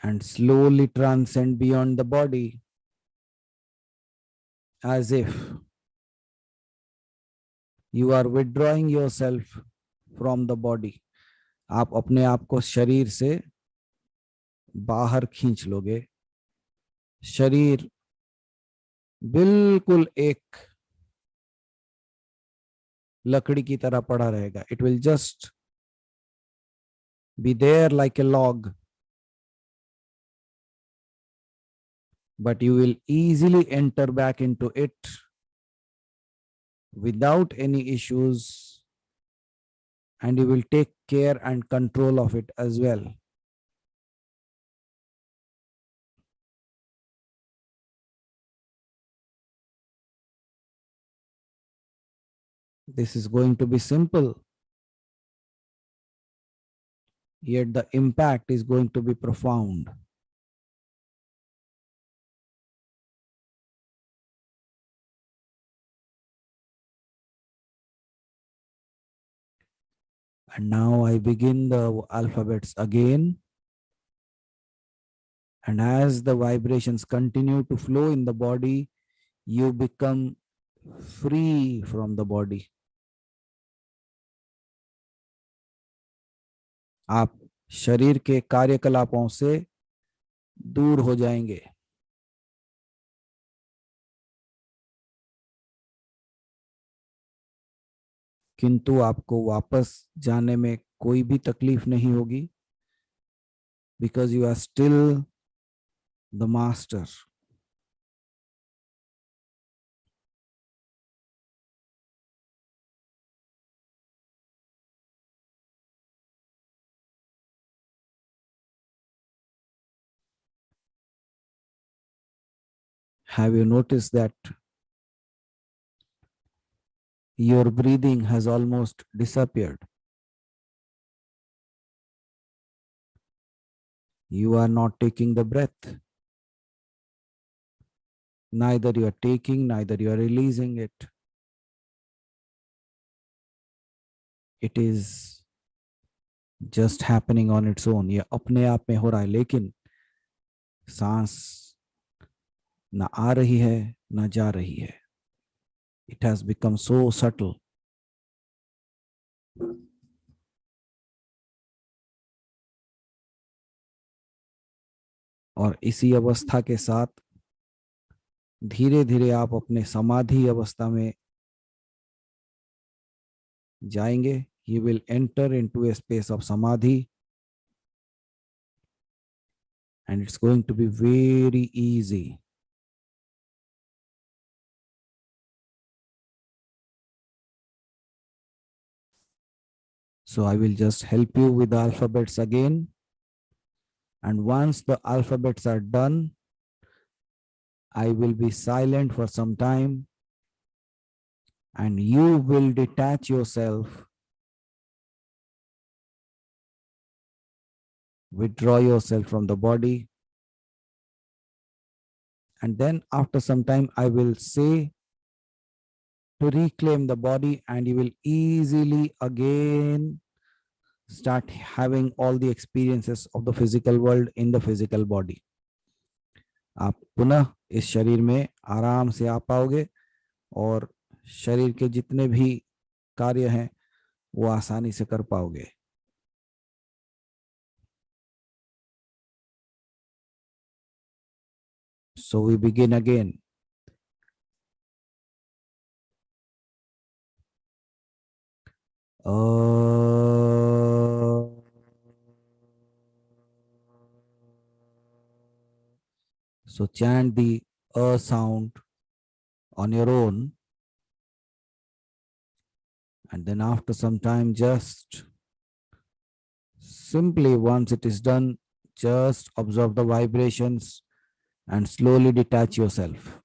and slowly transcend beyond the body, as if you are withdrawing yourself from the body. आप अपने आप को शरीर से बाहर खींच लोगे. शरीर बिल्कुल एक लकड़ी की तरह पड़ा रहेगा. It will just be there like a log, but you will easily enter back into it without any issues, and you will take care and control of it as well. This is going to be simple, yet the impact is going to be profound. And now I begin the alphabets again. And as the vibrations continue to flow in the body, you become free from the body. आप शरीर के कार्यकलापों से दूर हो जाएंगे. किंतु आपको वापस जाने में कोई भी तकलीफ नहीं होगी, because you are still the master. Have you noticed that your breathing has almost disappeared? You are not taking the breath. Neither you are taking, neither you are releasing it. It is just happening on its own. ये अपने आप में हो रहा है, लेकिन सांस ना आ रही है ना जा रही है. It has become so subtle. और इसी अवस्था के साथ धीरे धीरे आप अपने समाधि अवस्था में जाएंगे. You will enter into a space of samadhi, and it's going to be very easy. So I will just help you with the alphabets again. And once the alphabets are done, I will be silent for some time, and you will detach yourself, withdraw yourself from the body. And then after some time, I will say to reclaim the body, and you will easily again start having all the experiences of the physical world in the physical body. आप पुनः इस शरीर में आराम से आ पाओगे और शरीर के जितने भी कार्य हैं वो आसानी से कर पाओगे. So we begin again. So chant the sound on your own, and then after some time, just simply once it is done, just observe the vibrations and slowly detach yourself.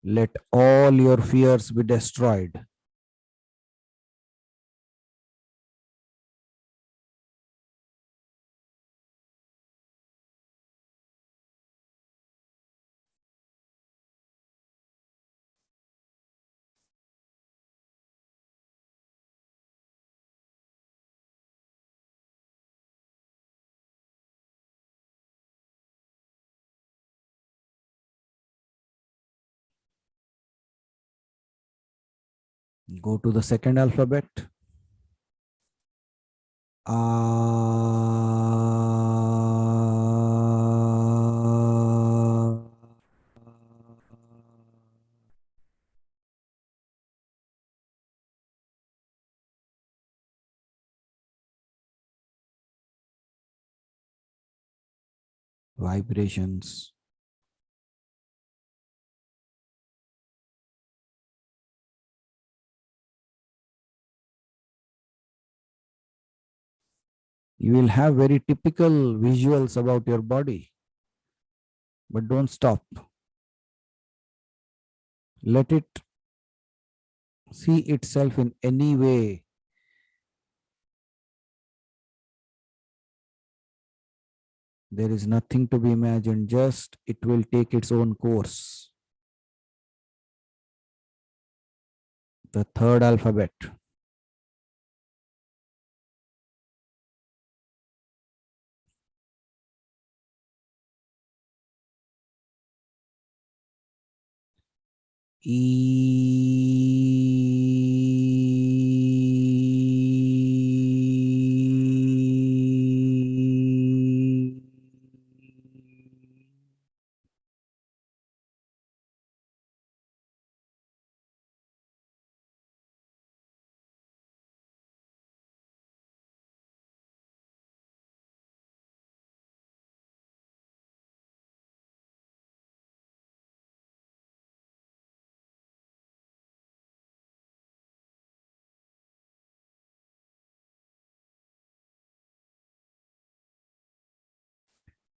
Let all your fears be destroyed. Go to the second alphabet. Vibrations. You will have very typical visuals about your body, but don't stop. Let it see itself in any way. There is nothing to be imagined, just it will take its own course. The third alphabet. E.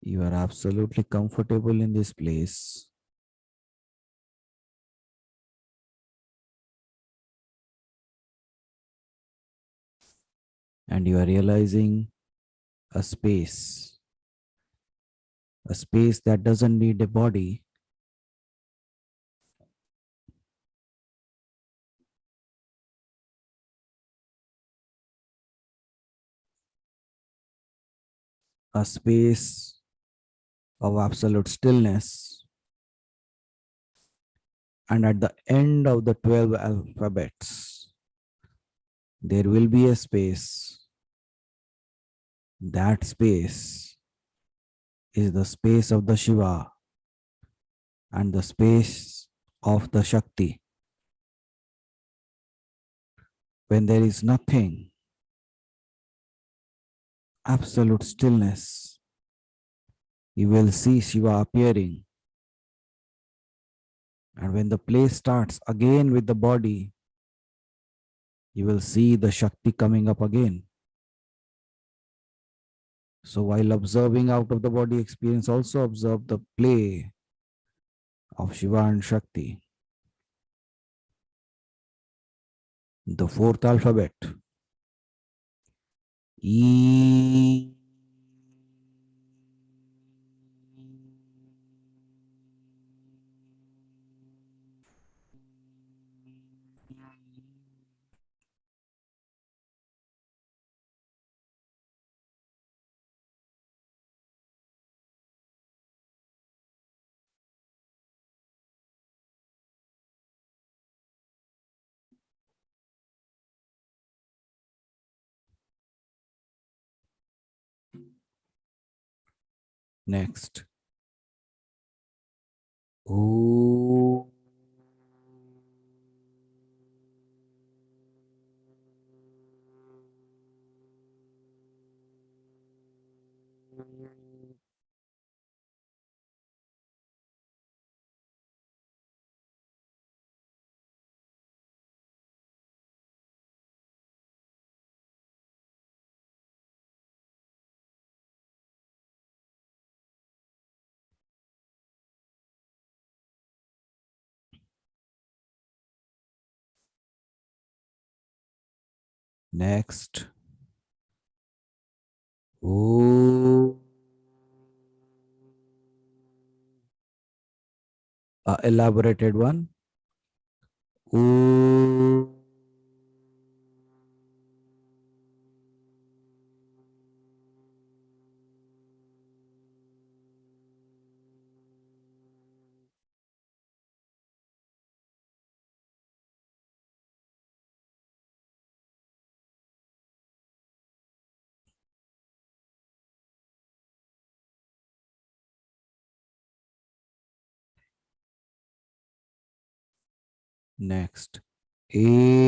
You are absolutely comfortable in this place. And you are realizing a space that doesn't need a body, a space of absolute stillness. And at the end of the 12 alphabets, there will be a space. That space is the space of the Shiva and the space of the Shakti. When there is nothing, absolute stillness, you will see Shiva appearing. And when the place starts again with the body, you will see the Shakti coming up again. So while observing out of the body experience, also observe the play of Shiva and Shakti. The fourth alphabet. E. Next. Ooh. Next. Ooh. Elaborated one. Ooh. Next. A.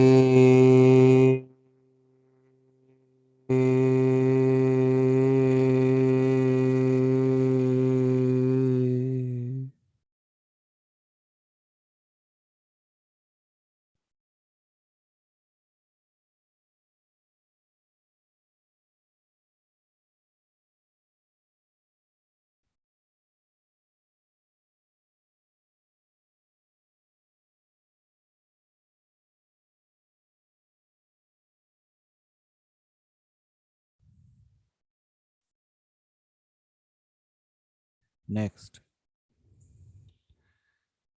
Next.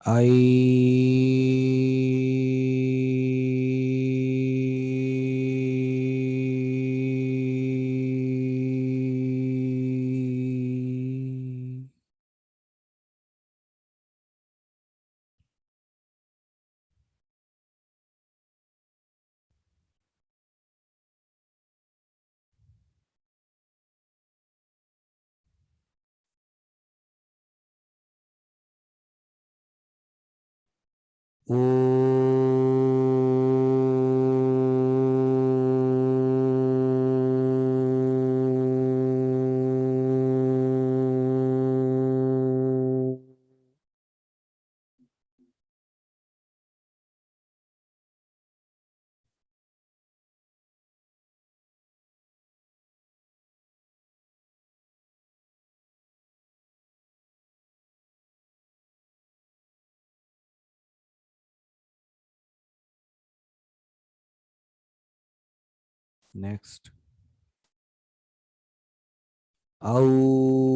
I. Next. Au.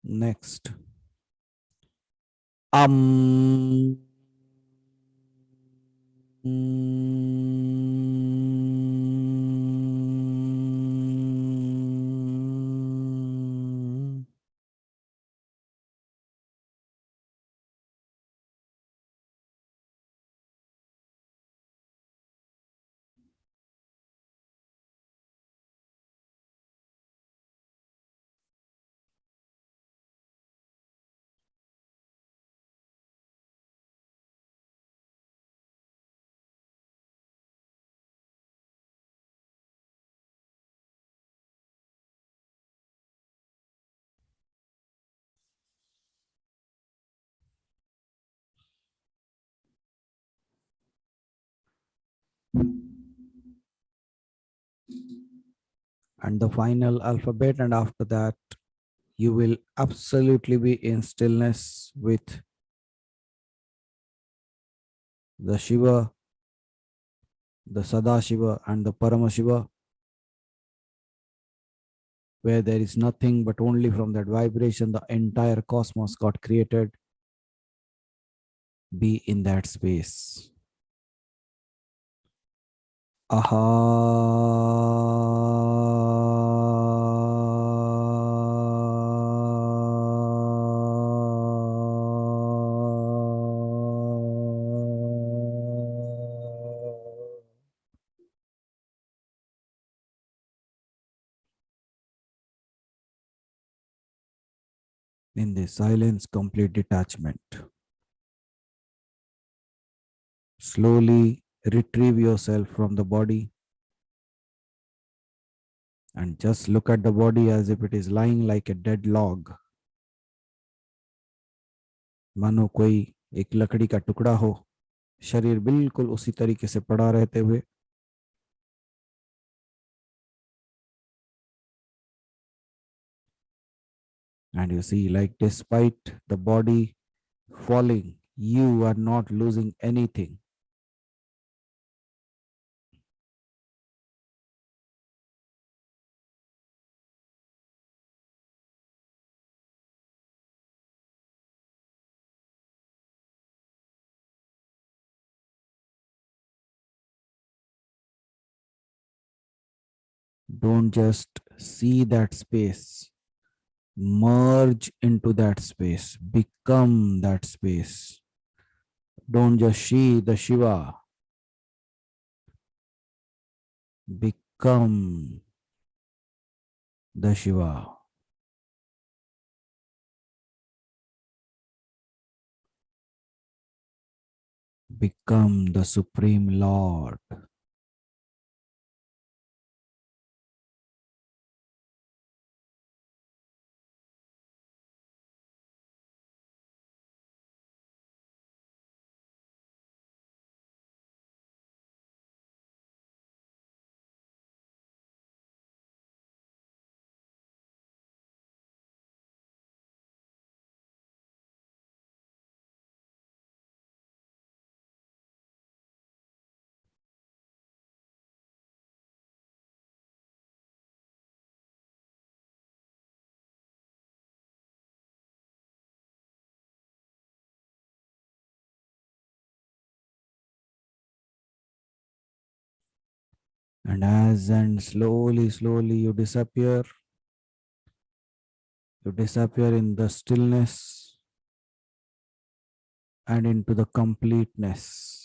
Next. Um. And the final alphabet, and after that you will absolutely be in stillness with the Shiva the Sadashiva and the Paramashiva, where there is nothing but only from that vibration the entire cosmos got created. Be in that space. Aha. In this silence, complete detachment. Slowly retrieve yourself from the body and just look at the body as if it is lying like a dead log. मानो कोई एक लकड़ी का टुकड़ा हो, शरीर बिल्कुल उसी तरीके से पड़ा रहते हुए. And you see, like despite the body falling, you are not losing anything. Don't just see that space. Merge into that space. Become that space. Don't just see the Shiva. Become the Shiva. Become the Supreme Lord. And as and slowly you disappear in the stillness and into the completeness.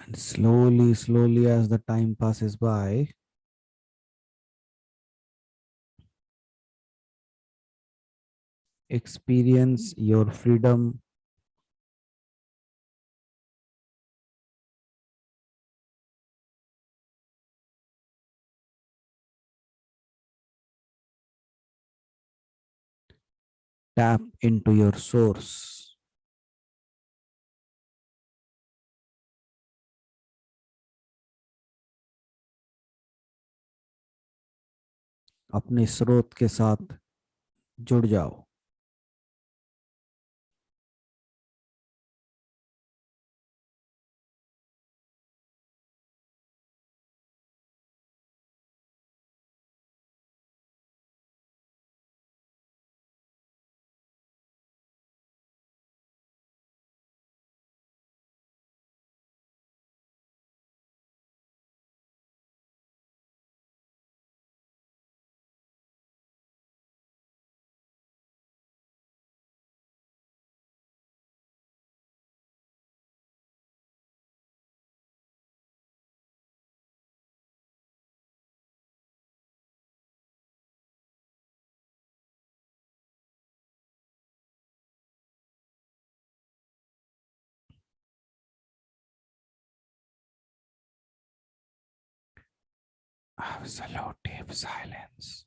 And slowly as the time passes by, experience your freedom. Tap into your source. अपने स्रोत के साथ जुड़ जाओ. Absolute deep silence.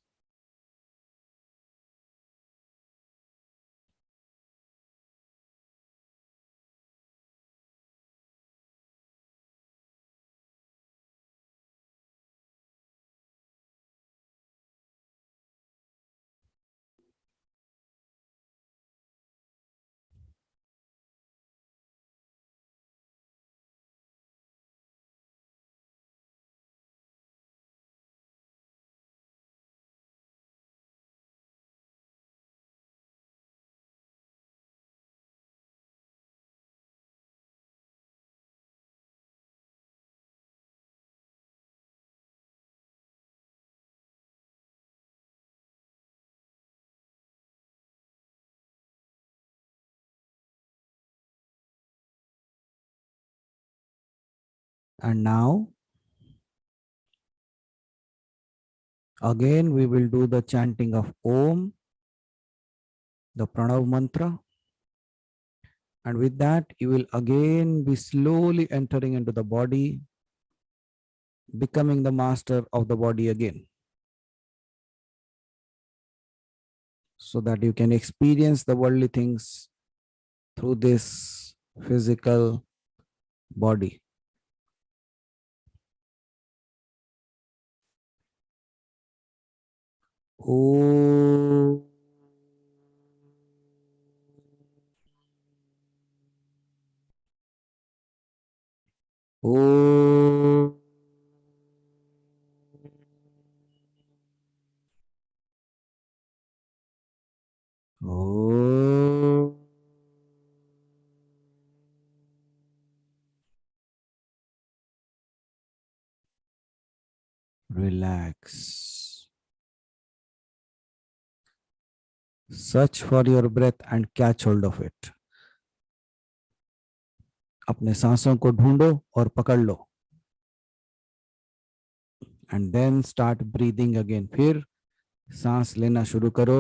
And now, again, we will do the chanting of Om, the Pranav mantra. And with that, you will again be slowly entering into the body, becoming the master of the body again, so that you can experience the worldly things through this physical body. Om. Om. Om. Relax. Search for your breath and catch hold of it. अपने सांसों को ढूंढो और पकड़ लो. And then start breathing again. फिर सांस लेना शुरू करो.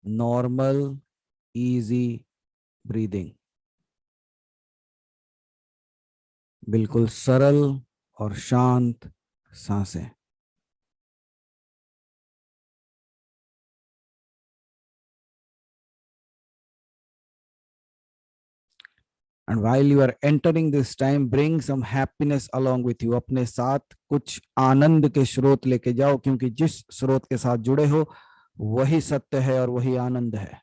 Normal, easy breathing. बिल्कुल सरल और शांत सांसें. And while you are entering this time, bring some happiness along with you. अपने साथ कुछ आनंद के स्रोत लेके जाओ, क्योंकि जिस स्रोत के साथ जुड़े हो वही सत्य है और वही आनंद है.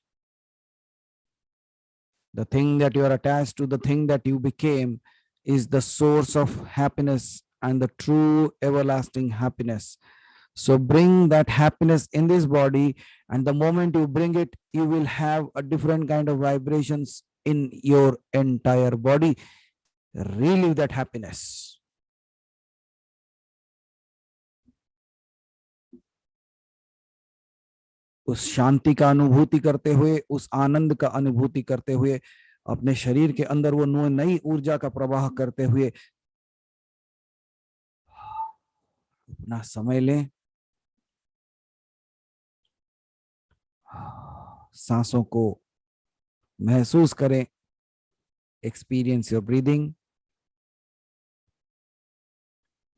The thing that you are attached to, the thing that you became, is the source of happiness and the true everlasting happiness. So bring that happiness in this body, and the moment you bring it, you will have a different kind of vibrations in your entire body. Relive that happiness. उस शांति का अनुभूति करते हुए, उस आनंद का अनुभूति करते हुए, अपने शरीर के अंदर वो नई ऊर्जा का प्रवाह करते हुए अपना समय लें. सांसों को महसूस करें. Experience your breathing.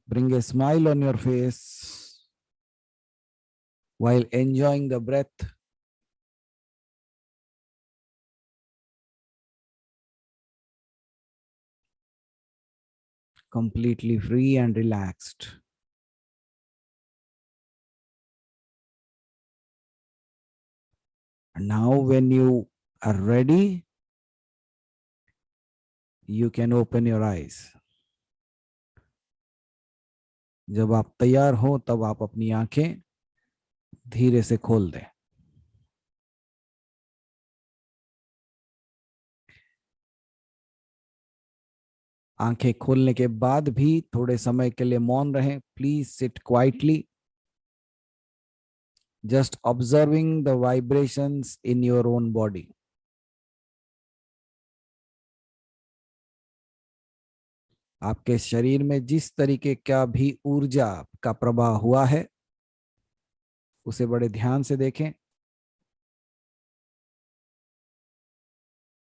Bring a smile on your face while enjoying the breath. Completely free and relaxed. And now when you are ready, you can open your eyes. जब आप तैयार हो तब आप अपनी आंखें धीरे से खोल दें. आंखें खोलने के बाद भी थोड़े समय के लिए मौन रहें. Please sit quietly, just observing the vibrations in your own body. आपके शरीर में जिस तरीके का भी ऊर्जा का प्रवाह हुआ है उसे बड़े ध्यान से देखें.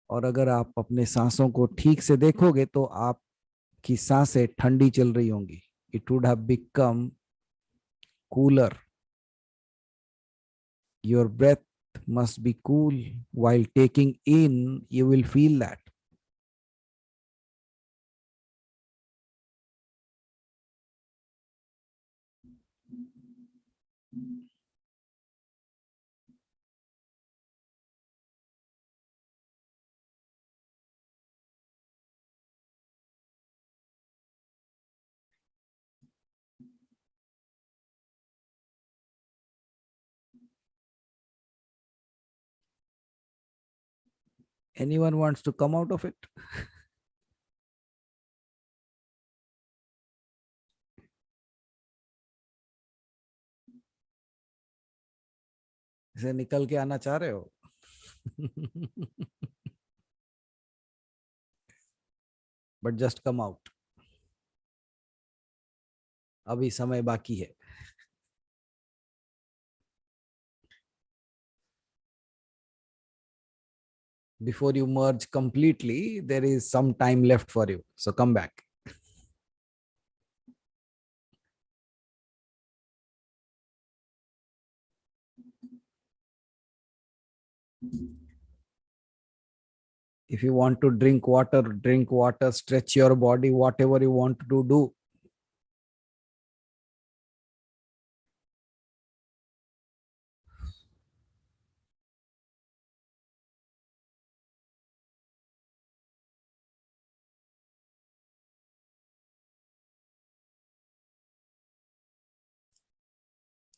और अगर आप अपने सांसों को ठीक से देखोगे तो आपकी सांसें ठंडी चल रही होंगी. It would have become cooler. Your breath must be cool. While taking in, you will feel that. Anyone wants to come out of it? इसे निकल के आना चाह रहे हो? But just come out. अभी समय बाकी है. Before you merge completely, there is some time left for you. So come back. If you want to drink water, stretch your body, whatever you want to do.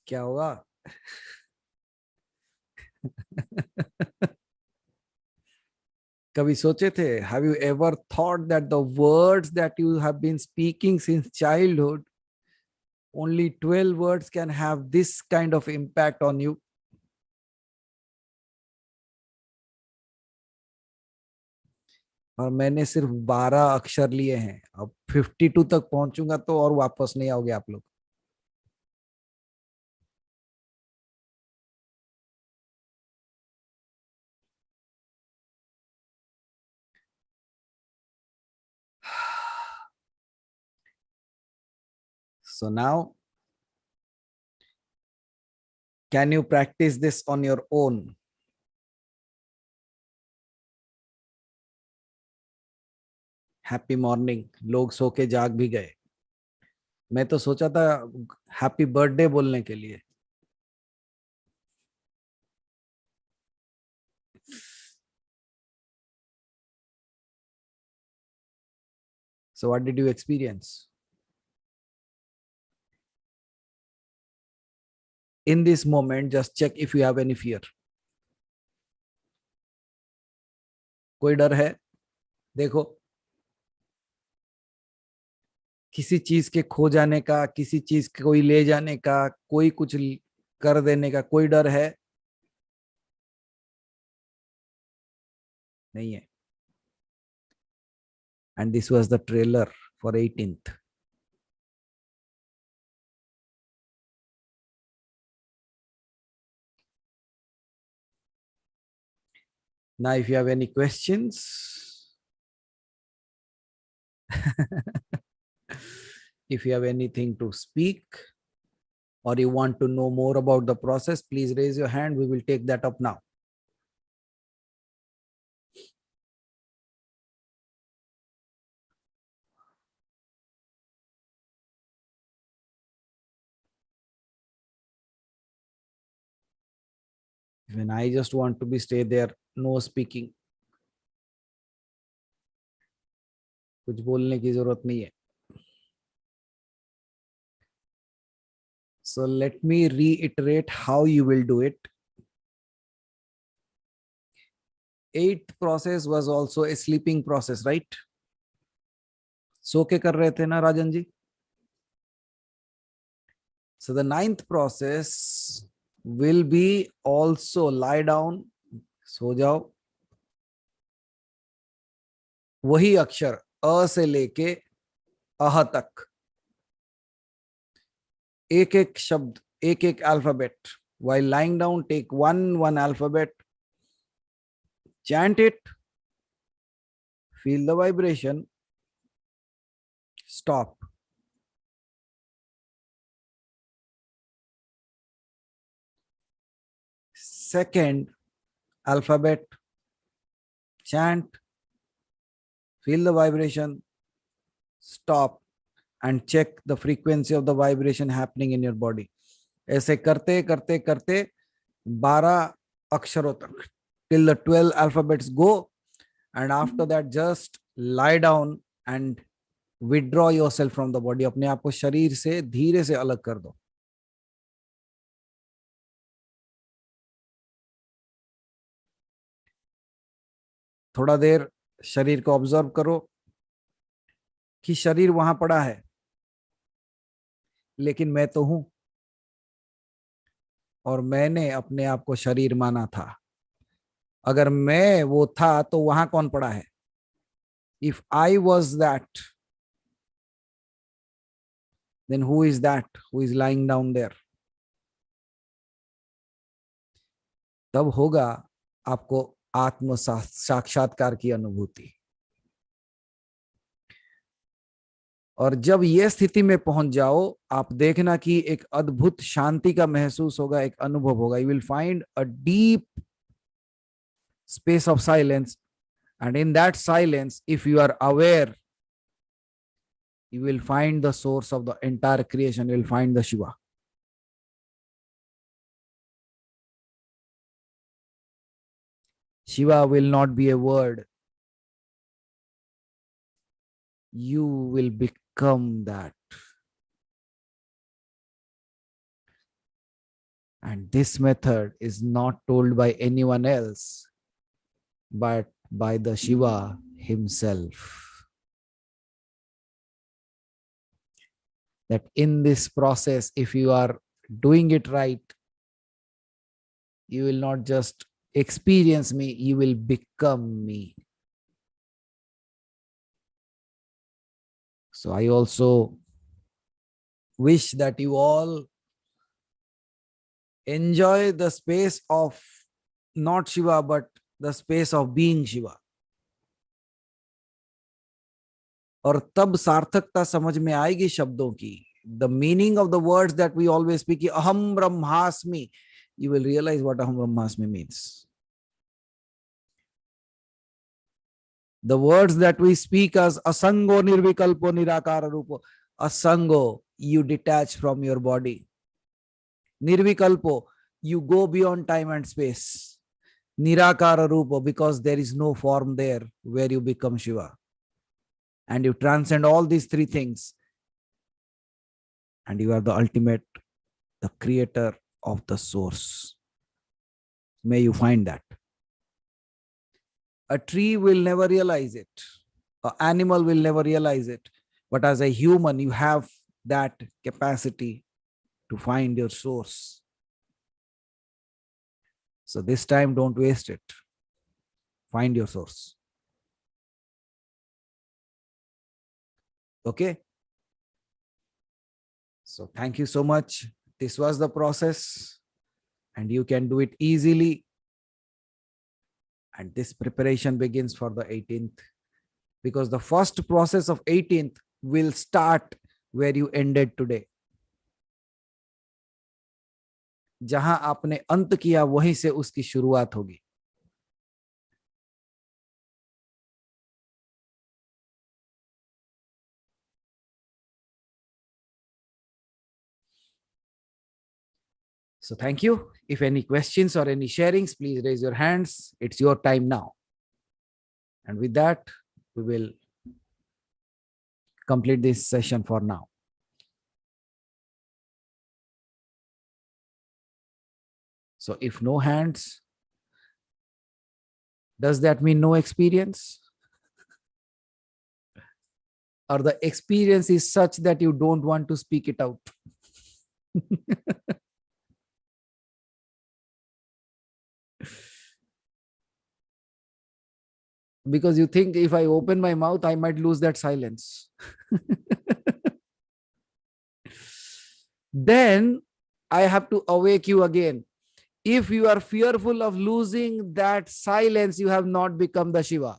क्या होगा? कभी सोचे थे? Have you ever thought that the words that you have been speaking since childhood, only 12 words can have this kind of impact on you? और मैंने सिर्फ 12 अक्षर लिए हैं. अब 52 तक पहुंचूंगा तो और वापस नहीं आओगे आप लोग. So now, can you practice this on your own? Happy morning. लोग सो के जाग भी गए. मैं तो सोचा था हैप्पी बर्थडे बोलने के लिए. So what did you experience? In this moment, just check if you have any fear. कोई डर है? देखो. किसी चीज के खो जाने का, किसी चीज के कोई ले जाने का, कोई कुछ कर देने का कोई डर है? नहीं है. And this was the trailer for 18th. Now, if you have any questions, if you have anything to speak, or you want to know more about the process, please raise your hand. We will take that up now. When I just want to be stay there, no speaking. कुछ बोलने की जरूरत नहीं है. So let me reiterate how you will do it. Eighth process was also a sleeping process, right? सो के कर रहे थे ना Rajan ji? So the ninth process will be also lie down, सो जाओ. वही अक्षर अ से लेके अह तक, एक एक शब्द, एक एक alphabet. While lying down, take one alphabet, chant it, Feel the vibration. Stop. Second alphabet. Chant. Feel the vibration. Stop and check the frequency of the vibration happening in your body. ऐसे करते करते करते 12 अक्षरों तक, till the 12 alphabets go, and after that just lie down and withdraw yourself from the body. अपने आप को शरीर से धीरे से अलग कर दो. थोड़ा देर शरीर को ऑब्जर्व करो कि शरीर वहां पड़ा है, लेकिन मैं तो हूं, और मैंने अपने आप को शरीर माना था. अगर मैं वो था तो वहां कौन पड़ा है? If I was that, then who is that who is lying down there? तब होगा आपको आत्म साक्षात्कार की अनुभूति. और जब ये स्थिति में पहुंच जाओ, आप देखना कि एक अद्भुत शांति का महसूस होगा, एक अनुभव होगा. You will find a deep space of silence, and in that silence, if you are aware, you will find the source of the entire creation. You will find the Shiva. Shiva will not be a word. You will become that. And this method is not told by anyone else, but by the Shiva himself. That in this process, if you are doing it right, you will not just experience me, you will become me. So I also wish that you all enjoy the space of not Shiva, but the space of being Shiva. और तब सार्थकता समझ में आएगी शब्दों की. The meaning of the words that we always speak, aham brahmasmi, you will realize what aham brahmasmi means. The words that we speak as asango nirvikalpo nirakara rupo, asango, you detach from your body. Nirvikalpo, you go beyond time and space. Nirakara rupo, because there is no form there where you become Shiva. And you transcend all these three things. And you are the ultimate, the creator of the source. May you find that. A tree will never realize it. An animal will never realize it. But as a human, you have that capacity to find your source. So this time, don't waste it. Find your source. Okay? So thank you so much. This was the process, and you can do it easily. And this preparation begins for the 18th, because the first process of 18th will start where you ended today. जहां आपने अंत किया, वहीं से उसकी शुरुआत होगी. So thank you. If any questions or any sharings, please raise your hands. It's your time now. And with that, we will complete this session for now. So if no hands, does that mean no experience? Or the experience is such that you don't want to speak it out? Because you think if I open my mouth, I might lose that silence. Then I have to awake you again. If you are fearful of losing that silence, you have not become the Shiva.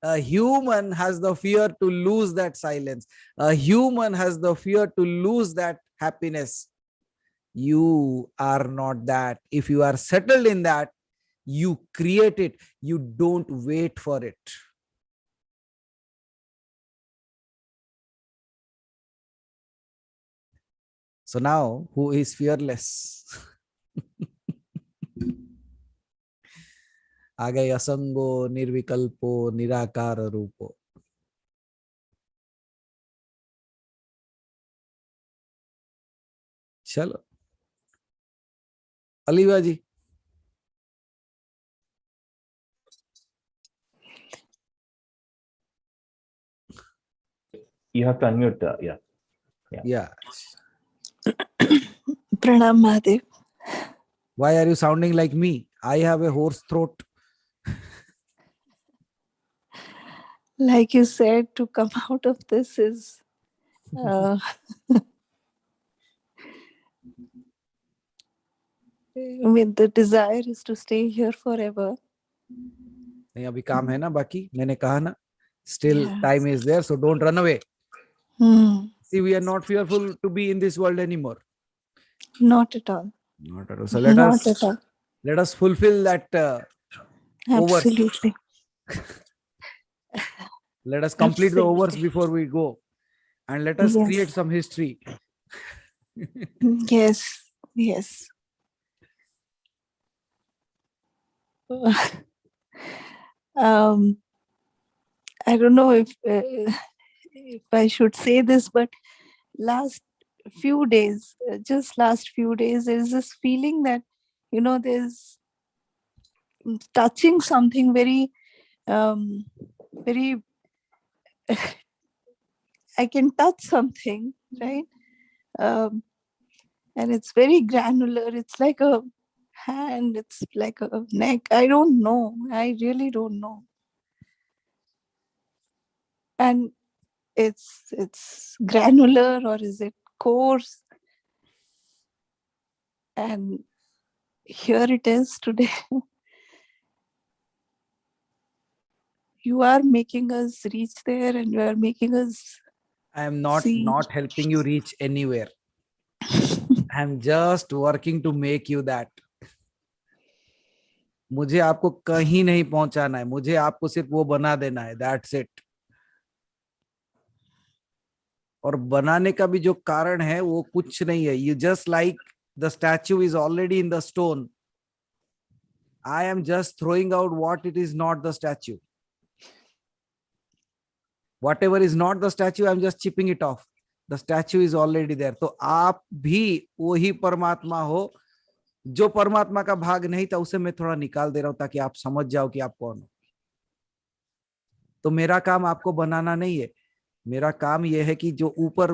A human has the fear to lose that silence. A human has the fear to lose that happiness. You are not that. If you are settled in that, you create it. You don't wait for it. So now, who is fearless? आ गए असंगो निर्विकल्पो निराकार रूपो. चलो अलीवा जी. You have to unmute. Yeah. Yeah. Pranam Mahadev. Why are you sounding like me? I have a hoarse throat. Like you said, to come out of this is I mean, the desire is to stay here forever. नहीं अभी काम है ना बाकी. मैंने कहा ना, still Yeah. time is there, so don't run away. See, we are not fearful to be in this world anymore. Not at all. Not at all. So let Not us at all. let us fulfill that overs. Absolutely. Let us complete the overs Absolutely. before we go, and let us Yes. create some history. Yes. Yes. I don't know if I should say this, but last few days, just last few days, there is this feeling that, you know, there's touching something very, very, I can touch something, right? And it's very granular. It's like a hand, it's like a neck. I don't know. I really don't know. And it's granular, or is it coarse? And here it is today. You are making us reach there, and you are making us I am not see. helping you reach anywhere. I am just working to make you that. मुझे आपको कहीं नहीं पहुंचाना है. मुझे आपको सिर्फ वो बना देना है. That's it. और बनाने का भी जो कारण है वो कुछ नहीं है. You just like the statue is already in the stone. I am just throwing out what it is not the statue. Whatever is not the statue, I'm just chipping it off. The statue is already there. तो आप भी वही परमात्मा हो. जो परमात्मा का भाग नहीं था उसे मैं थोड़ा निकाल दे रहा हूं ताकि आप समझ जाओ कि आप कौन हो. तो मेरा काम आपको बनाना नहीं है. मेरा काम यह है कि जो ऊपर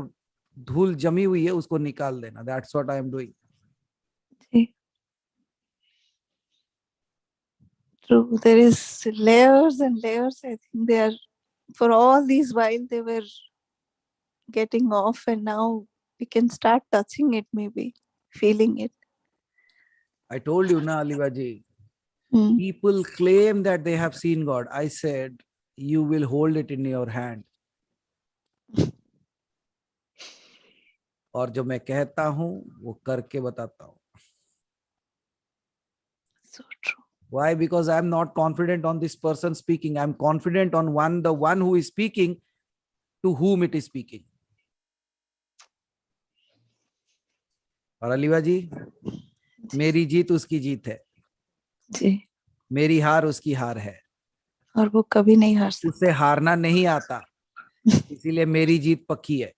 धूल जमी हुई है उसको निकाल देना. That's what I am doing. True. There is layers and layers. I think they are, for all these while they were getting off, and now we can start touching it, maybe feeling it. I told you na Aliva ji. Hmm. People claim that they have seen God. I said, you will hold it in your hand. और जो मैं कहता हूं वो करके बताता हूं. So true. Why? Because I'm not confident on this person speaking. I'm confident on the one who is speaking, to whom it is speaking. और अलीवा जी, मेरी जीत उसकी जीत है. जी. मेरी हार उसकी हार है. और वो कभी नहीं हार सकता. उससे हारना नहीं आता. इसीलिए मेरी जीत पक्की है.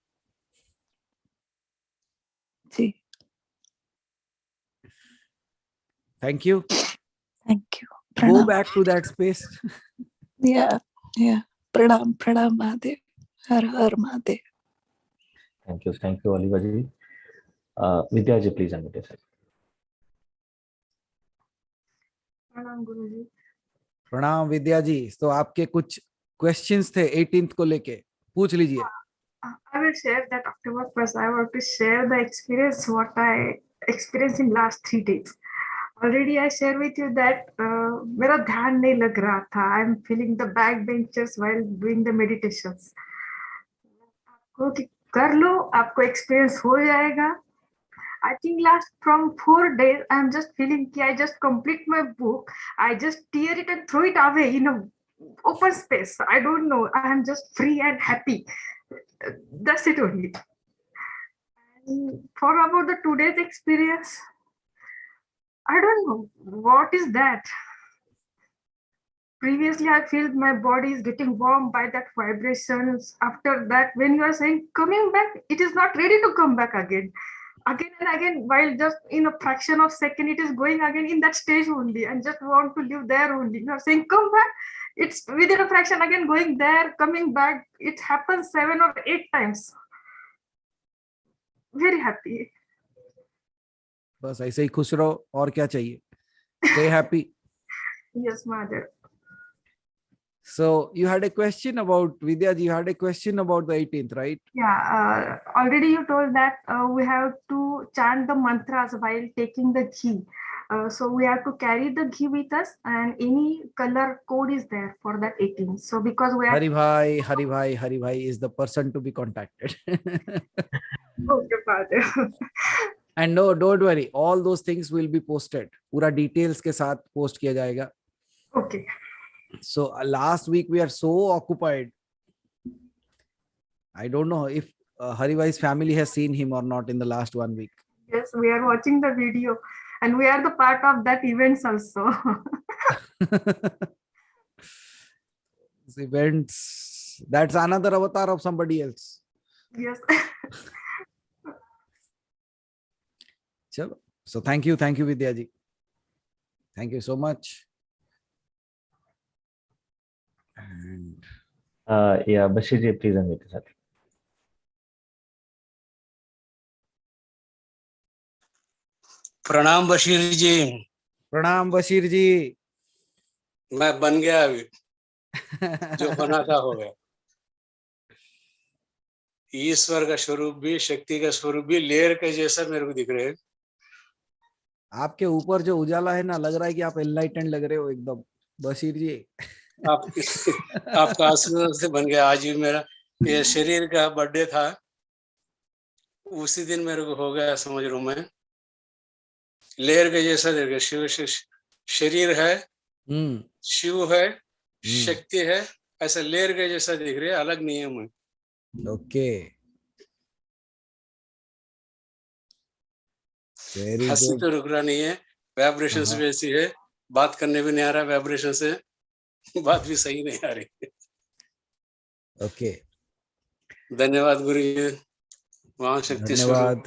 जी. Thank you. Thank you. Go Pranam. back to that space. Yeah. Pranam Mahadev. Har Har Mahadev. Thank you, Oliva ji. Vidya ji, please unmute yourself. प्रणाम गुरुजी. प्रणाम विद्या जी. तो आपके कुछ क्वेश्चंस थे 18th को लेके, पूछ लीजिए. I will share that afterwards. First, I want to share the experience what I experienced in last 3 days. already I share with you that मेरा ध्यान नहीं लग रहा था. I'm feeling the back benches while doing the meditations. आपको कि कर लो, आपको experience हो जाएगा. I think last from 4 days, I'm just feeling कि I just complete my book. I just tear it and throw it away in a open space. I don't know. I am just free and happy. That's it only. And for about the today's experience, I don't know what is that. Previously, I feel my body is getting warm by that vibrations. After that, when you are saying coming back, it is not ready to come back again. Again and again, while just in a fraction of second, it is going again in that stage only and just want to live there only. You are saying come back, it's within a fraction again going there, coming back. It happens 7 or 8 times. Very happy. बस ऐसे ही खुश रहो, और क्या चाहिए? Stay happy. Yes, mother. So you had a question about Vidya ji, you had a question about the 18th, right? Yeah, already you told that we have to chant the mantras while taking the ghee. So we have to carry the ghee with us, and any color code is there for that 18. So because we are Hari Bhai is the person to be contacted. okay, Father. And no, don't worry, all those things will be posted. पूरा details के साथ post किया जाएगा. Okay. So last week we are so occupied. I don't know if Hari Bhai's family has seen him or not in the last 1 week. Yes, we are watching the video, and we are the part of that events also. These events, that's another avatar of somebody else. Yes. Chalo. So thank you Vidya ji. Thank you so much. And Yeah, Bashir ji, please unmute yourself. प्रणाम बशीर जी. प्रणाम बशीर जी. मैं बन गया अभी. जो बना था हो गया. ईश्वर का स्वरूप भी, शक्ति का स्वरूप भी लेयर के जैसा मेरे को दिख रहे हैं. आपके ऊपर जो उजाला है ना, लग रहा है कि आप एनलाइटेंड लग रहे हो एकदम बशीर जी. आपका आशीर्वाद से बन गया. आज भी मेरा ये शरीर का बर्थडे था, उसी दिन मेरे को हो गया, समझ रहा हूं मैं. लेयर के जैसा दिख रहा है. शिव शरीर है, शिव है, शक्ति है, ऐसा लेयर के जैसा दिख रहा है, अलग नहीं है मैं. ओके, हंसी तो रुक रहा नहीं है. वाइब्रेशन भी ऐसी है, बात करने भी नहीं आ रहा. वाइब्रेशन से बात भी सही नहीं आ रही. ओके, धन्यवाद गुरु जी. वहां शक्ति धन्यवाद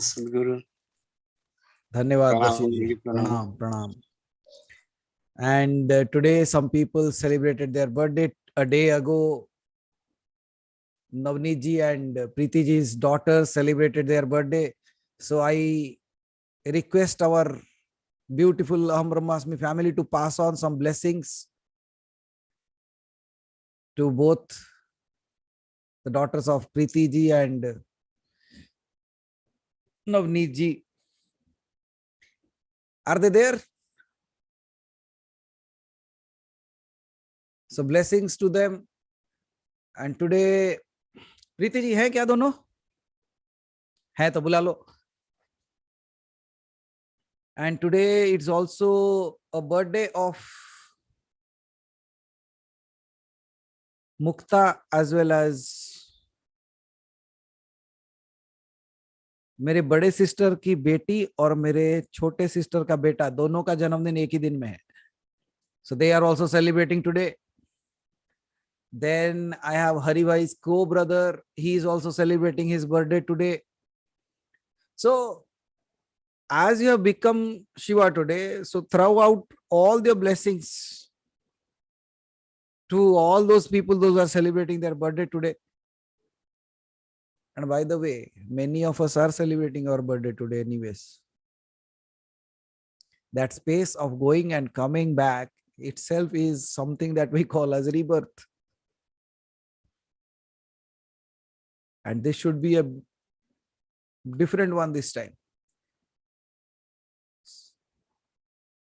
सदगुरु. धन्यवाद बशीर जी. प्रणाम प्रणाम. And today some people celebrated their birthday. A day ago, Navneet ji and Preeti ji's daughter celebrated their birthday. So I request our beautiful Aham Brahmasmi family to pass on some blessings to both the daughters of Preeti ji and Navneet ji. Are they there? So blessings to them. And today, Preeti ji है क्या दोनों? है तो बुला लो. And today it's also a birthday of Mukta as well as मेरे बड़े sister की बेटी और मेरे छोटे सिस्टर का बेटा, दोनों का जन्मदिन एक ही दिन में है. So they are also celebrating today. Then I have Hari Bhai's co-brother. He is also celebrating his birthday today. So as you have become Shiva today, so throw out all your blessings to all those people those who are celebrating their birthday today. And by the way, many of us are celebrating our birthday today anyways. That space of going and coming back itself is something that we call as rebirth. And this should be a different one this time.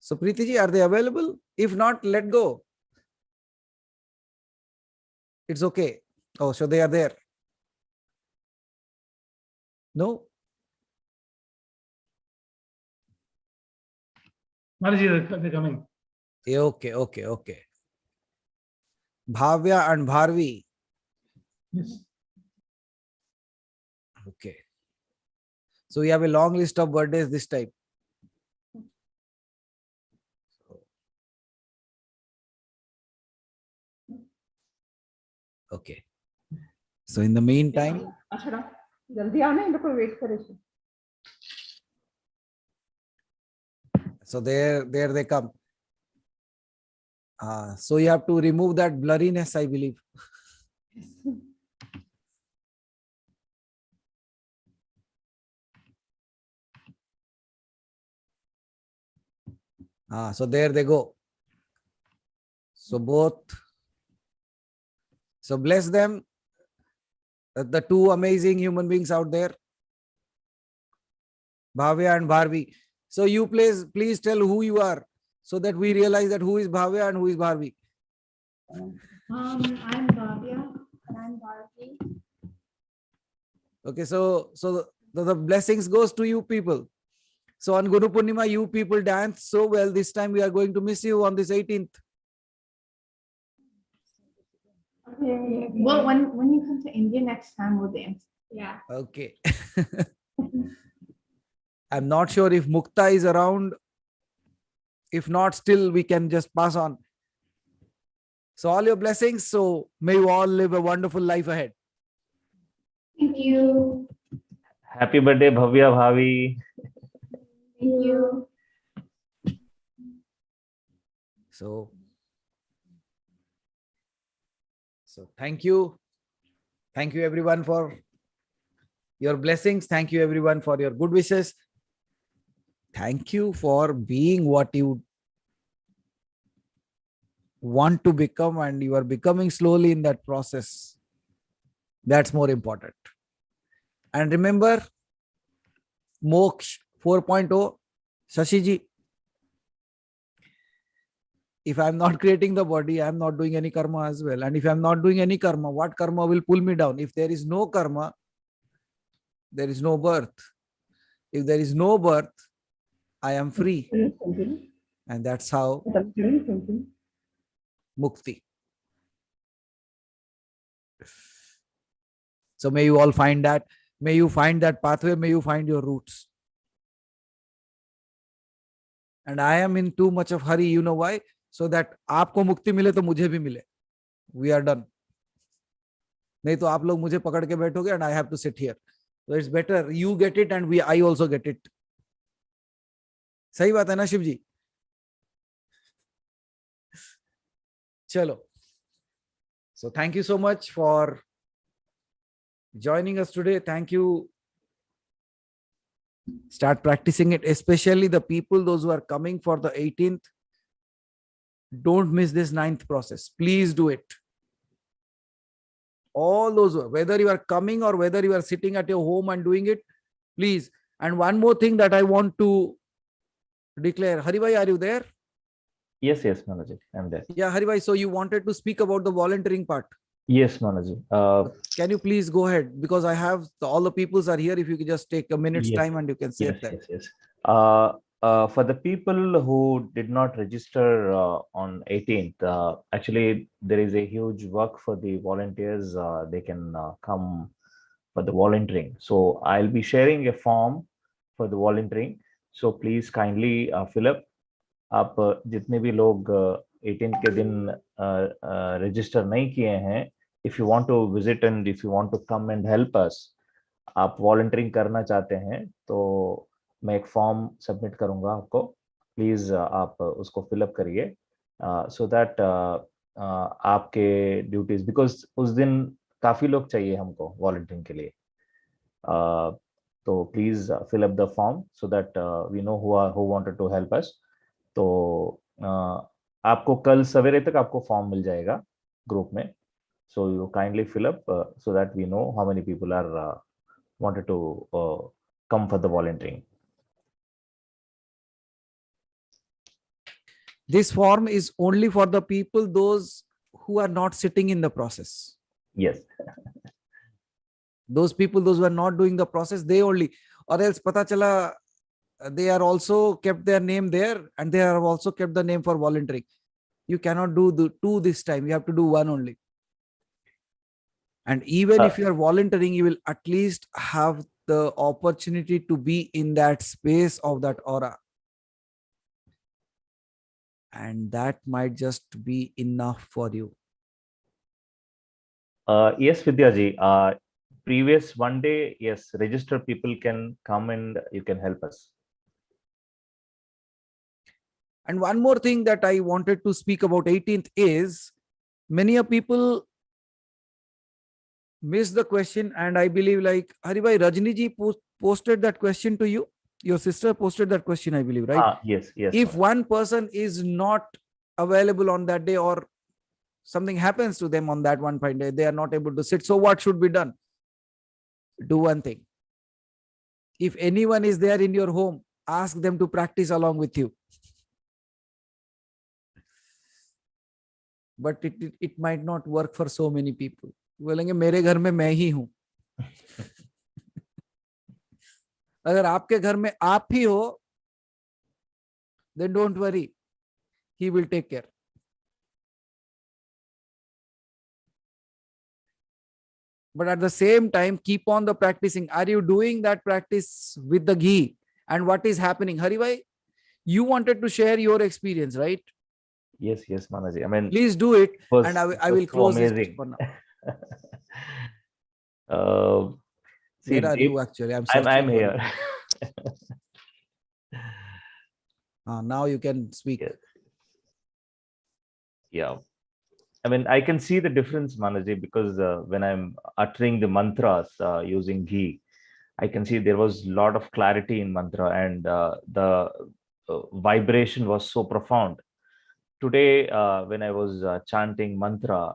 So Preeti ji, are they available? If not, let go. It's okay. Oh, so they are there. No? Manaji, they're coming. Yeah, okay. Bhavya and Bharvi. Yes. Okay. So we have a long list of birthdays this time. Okay. So in the meantime, जल्दी आओ ना इन लोग को wait करे छे so there they come. So you have to remove that blurriness, I believe. So there they go. So both. So bless them, the two amazing human beings out there, Bhavya and Bharvi. So you please tell who you are, so that we realize that who is Bhavya and who is Bharvi. I'm Bhavya and I'm Bharvi. Okay, so the blessings goes to you people. So on Guru Purnima, you people dance so well. This time we are going to miss you on this 18th. Well, when you come to India next time, we'll dance. Yeah. Okay. I'm not sure if Mukta is around. If not, still we can just pass on. So all your blessings. So may you all live a wonderful life ahead. Thank you. Happy birthday, Bhavya Bhavi. Thank you. So thank you. Thank you everyone for your blessings. Thank you everyone for your good wishes. Thank you for being what you want to become, and you are becoming slowly in that process. That's more important. And remember, Moksha 4.0, Shashi ji, if I'm not creating the body, I'm not doing any karma as well. And if I'm not doing any karma, what karma will pull me down? If there is no karma, there is no birth. If there is no birth, I am free. And that's how Mukti. So may you all find that. May you find that pathway. May you find your roots. And I am in too much of hurry. You know why? So that आपको मुक्ति मिले तो मुझे भी मिले. We are done. नहीं तो आप लोग मुझे पकड़ के बैठोगे and I have to sit here. So it's better you get it and I also get it. सही बात है ना शिव जी? चलो. So thank you so much for joining us today. Thank you. Start practicing it, especially the people, those who are coming for the 18th. Don't miss this 9th process. Please do it. All those, whether you are coming or whether you are sitting at your home and doing it, please. And one more thing that I want to declare. Haribhai, are you there? Yes, Manaji, I'm there. Yeah, Haribhai. So you wanted to speak about the volunteering part. Yes, Manaji. Can you please go ahead? Because I have all the peoples are here. If you could just take a minute's Yes. time and you can say that. Yes. For the people who did not register on 18th, actually there is a huge work for the volunteers. They can come for the volunteering. So I'll be sharing a form for the volunteering. So please kindly fill up. आप जितने भी लोग 18th के दिन register नहीं किए हैं, if you want to visit and if you want to come and help us, आप volunteering करना चाहते हैं तो मैं एक फॉर्म सबमिट करूंगा आपको. प्लीज आप उसको फिलअप करिए सो दैट आपके ड्यूटीज, बिकॉज उस दिन काफी लोग चाहिए हमको वॉलंटियरिंग के लिए. तो please fill up the form so that we know who wanted to help us. तो आपको कल सवेरे तक आपको फॉर्म मिल जाएगा ग्रुप में. So you kindly fill up so that we know how many people are wanted to come for the volunteering. This form is only for the people, those who are not sitting in the process. Yes. Those people, those who are not doing the process, they only, or else pata chala, they are also kept their name there and they have also kept the name for volunteering. You cannot do the two this time. You have to do one only. And even if you are volunteering, you will at least have the opportunity to be in that space of that aura. And that might just be enough for you. Yes, Vidyaji. Previous one day, yes, registered people can come and you can help us. And one more thing that I wanted to speak about 18th is many of people miss the question, and I believe like Haribhai, Rajni ji posted that question to you. Your sister posted that question, I believe, right? Yes, yes. If one person is not available on that day or something happens to them on that one fine day, they are not able to sit. So what should be done? Do one thing. If anyone is there in your home, ask them to practice along with you. But it might not work for so many people. बोलेंगे मेरे घर में मैं ही हूं. अगर आपके घर में आप ही हो, then don't worry, he will take care. But at the same time, keep on the practicing. Are you doing that practice with the ghee? And what is happening? Haribhai, you wanted to share your experience, right? Yes, yes, Manaji. I mean, Please do it, was, and I will so close this amazing. for now. See, Where are you actually? I'm searching for here. you. Now you can speak. Yes. Yeah. I mean, I can see the difference, Manaji, because when I'm uttering the mantras using ghee, I can see there was a lot of clarity in mantra, and the vibration was so profound. Today, when I was chanting mantra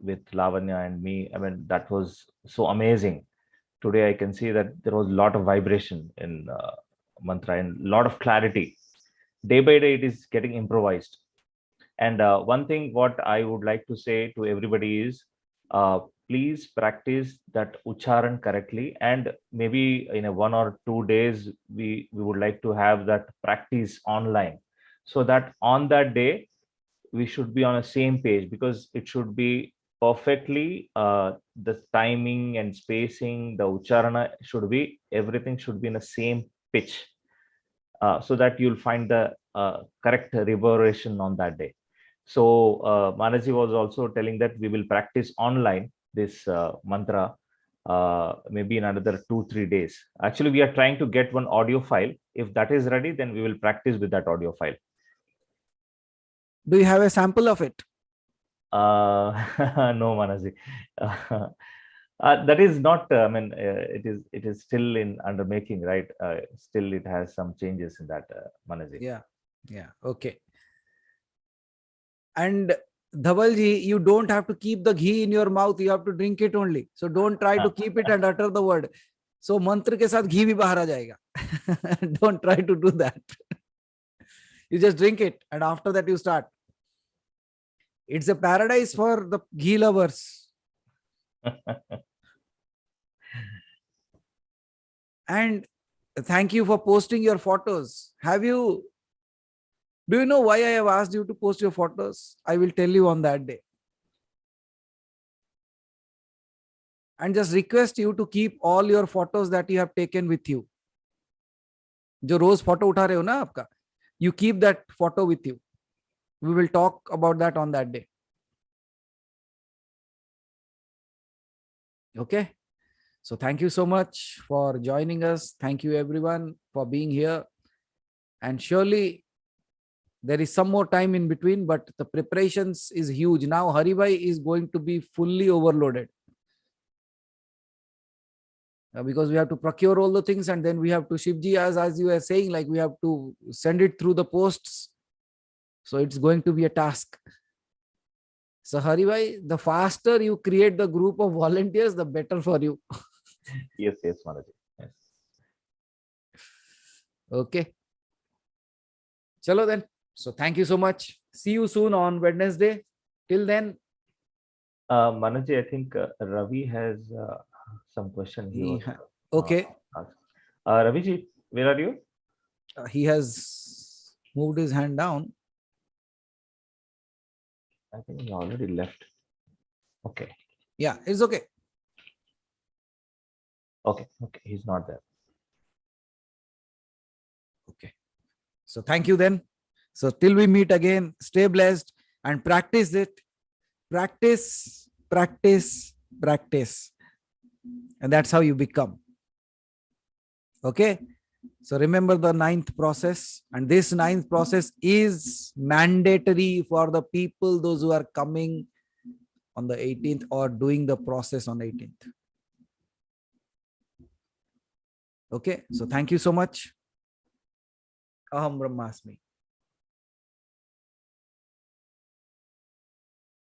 with Lavanya and me, I mean, that was so amazing. Today, I can see that there was a lot of vibration in mantra and a lot of clarity. Day by day, it is getting improvised. And one thing what I would like to say to everybody is, please practice that ucharan correctly. And maybe in a 1 or 2 days, we would like to have that practice online, so that on that day, we should be on the same page, because it should be perfectly, the timing and spacing, the ucharana should be, everything should be in the same pitch, so that you'll find the correct reverberation on that day. So Manaji was also telling that we will practice online this mantra maybe in another 2-3 days. Actually, we are trying to get one audio file. If that is ready, then we will practice with that audio file. Do you have a sample of it? No, Manaji. That is not, I mean, it is still in under making, right? Still, it has some changes in that, Manaji. Yeah. Okay. And Dhavalji, you don't have to keep the ghee in your mouth. You have to drink it only. So don't try to keep it and utter the word. So mantra के साथ घी भी बाहर आ जाएगा. Don't try to do that. You just drink it, and after that you start. It's a paradise for the ghee lovers. And thank you for posting your photos. Do you know why I have asked you to post your photos? I will tell you on that day. And just request you to keep all your photos that you have taken with you. जो रोज photo उठा रहे हो ना आपका, you keep that photo with you. We will talk about that on that day. Okay. So thank you so much for joining us. Thank you everyone for being here. And surely there is some more time in between, but the preparations is huge. Now Haribhai is going to be fully overloaded. Because we have to procure all the things, and then we have to Shivji, as you were saying, like we have to send it through the posts. So it's going to be a task. So Haribhai, the faster you create the group of volunteers, the better for you. Yes, Manaji. Yes. Okay. Chalo then. So thank you so much. See you soon on Wednesday. Till then, Manaji, I think Ravi has some question. okay. Raviji, where are you? He has moved his hand down. I think he already left. Okay. Yeah, it's okay. Okay. He's not there. Okay. So thank you then. So till we meet again, stay blessed and practice it. Practice, practice, practice. And that's how you become. Okay. So remember the 9th process, and this 9th process is mandatory for the people, those who are coming on the 18th or doing the process on 18th. Okay. So thank you so much. Aham Brahmasmi.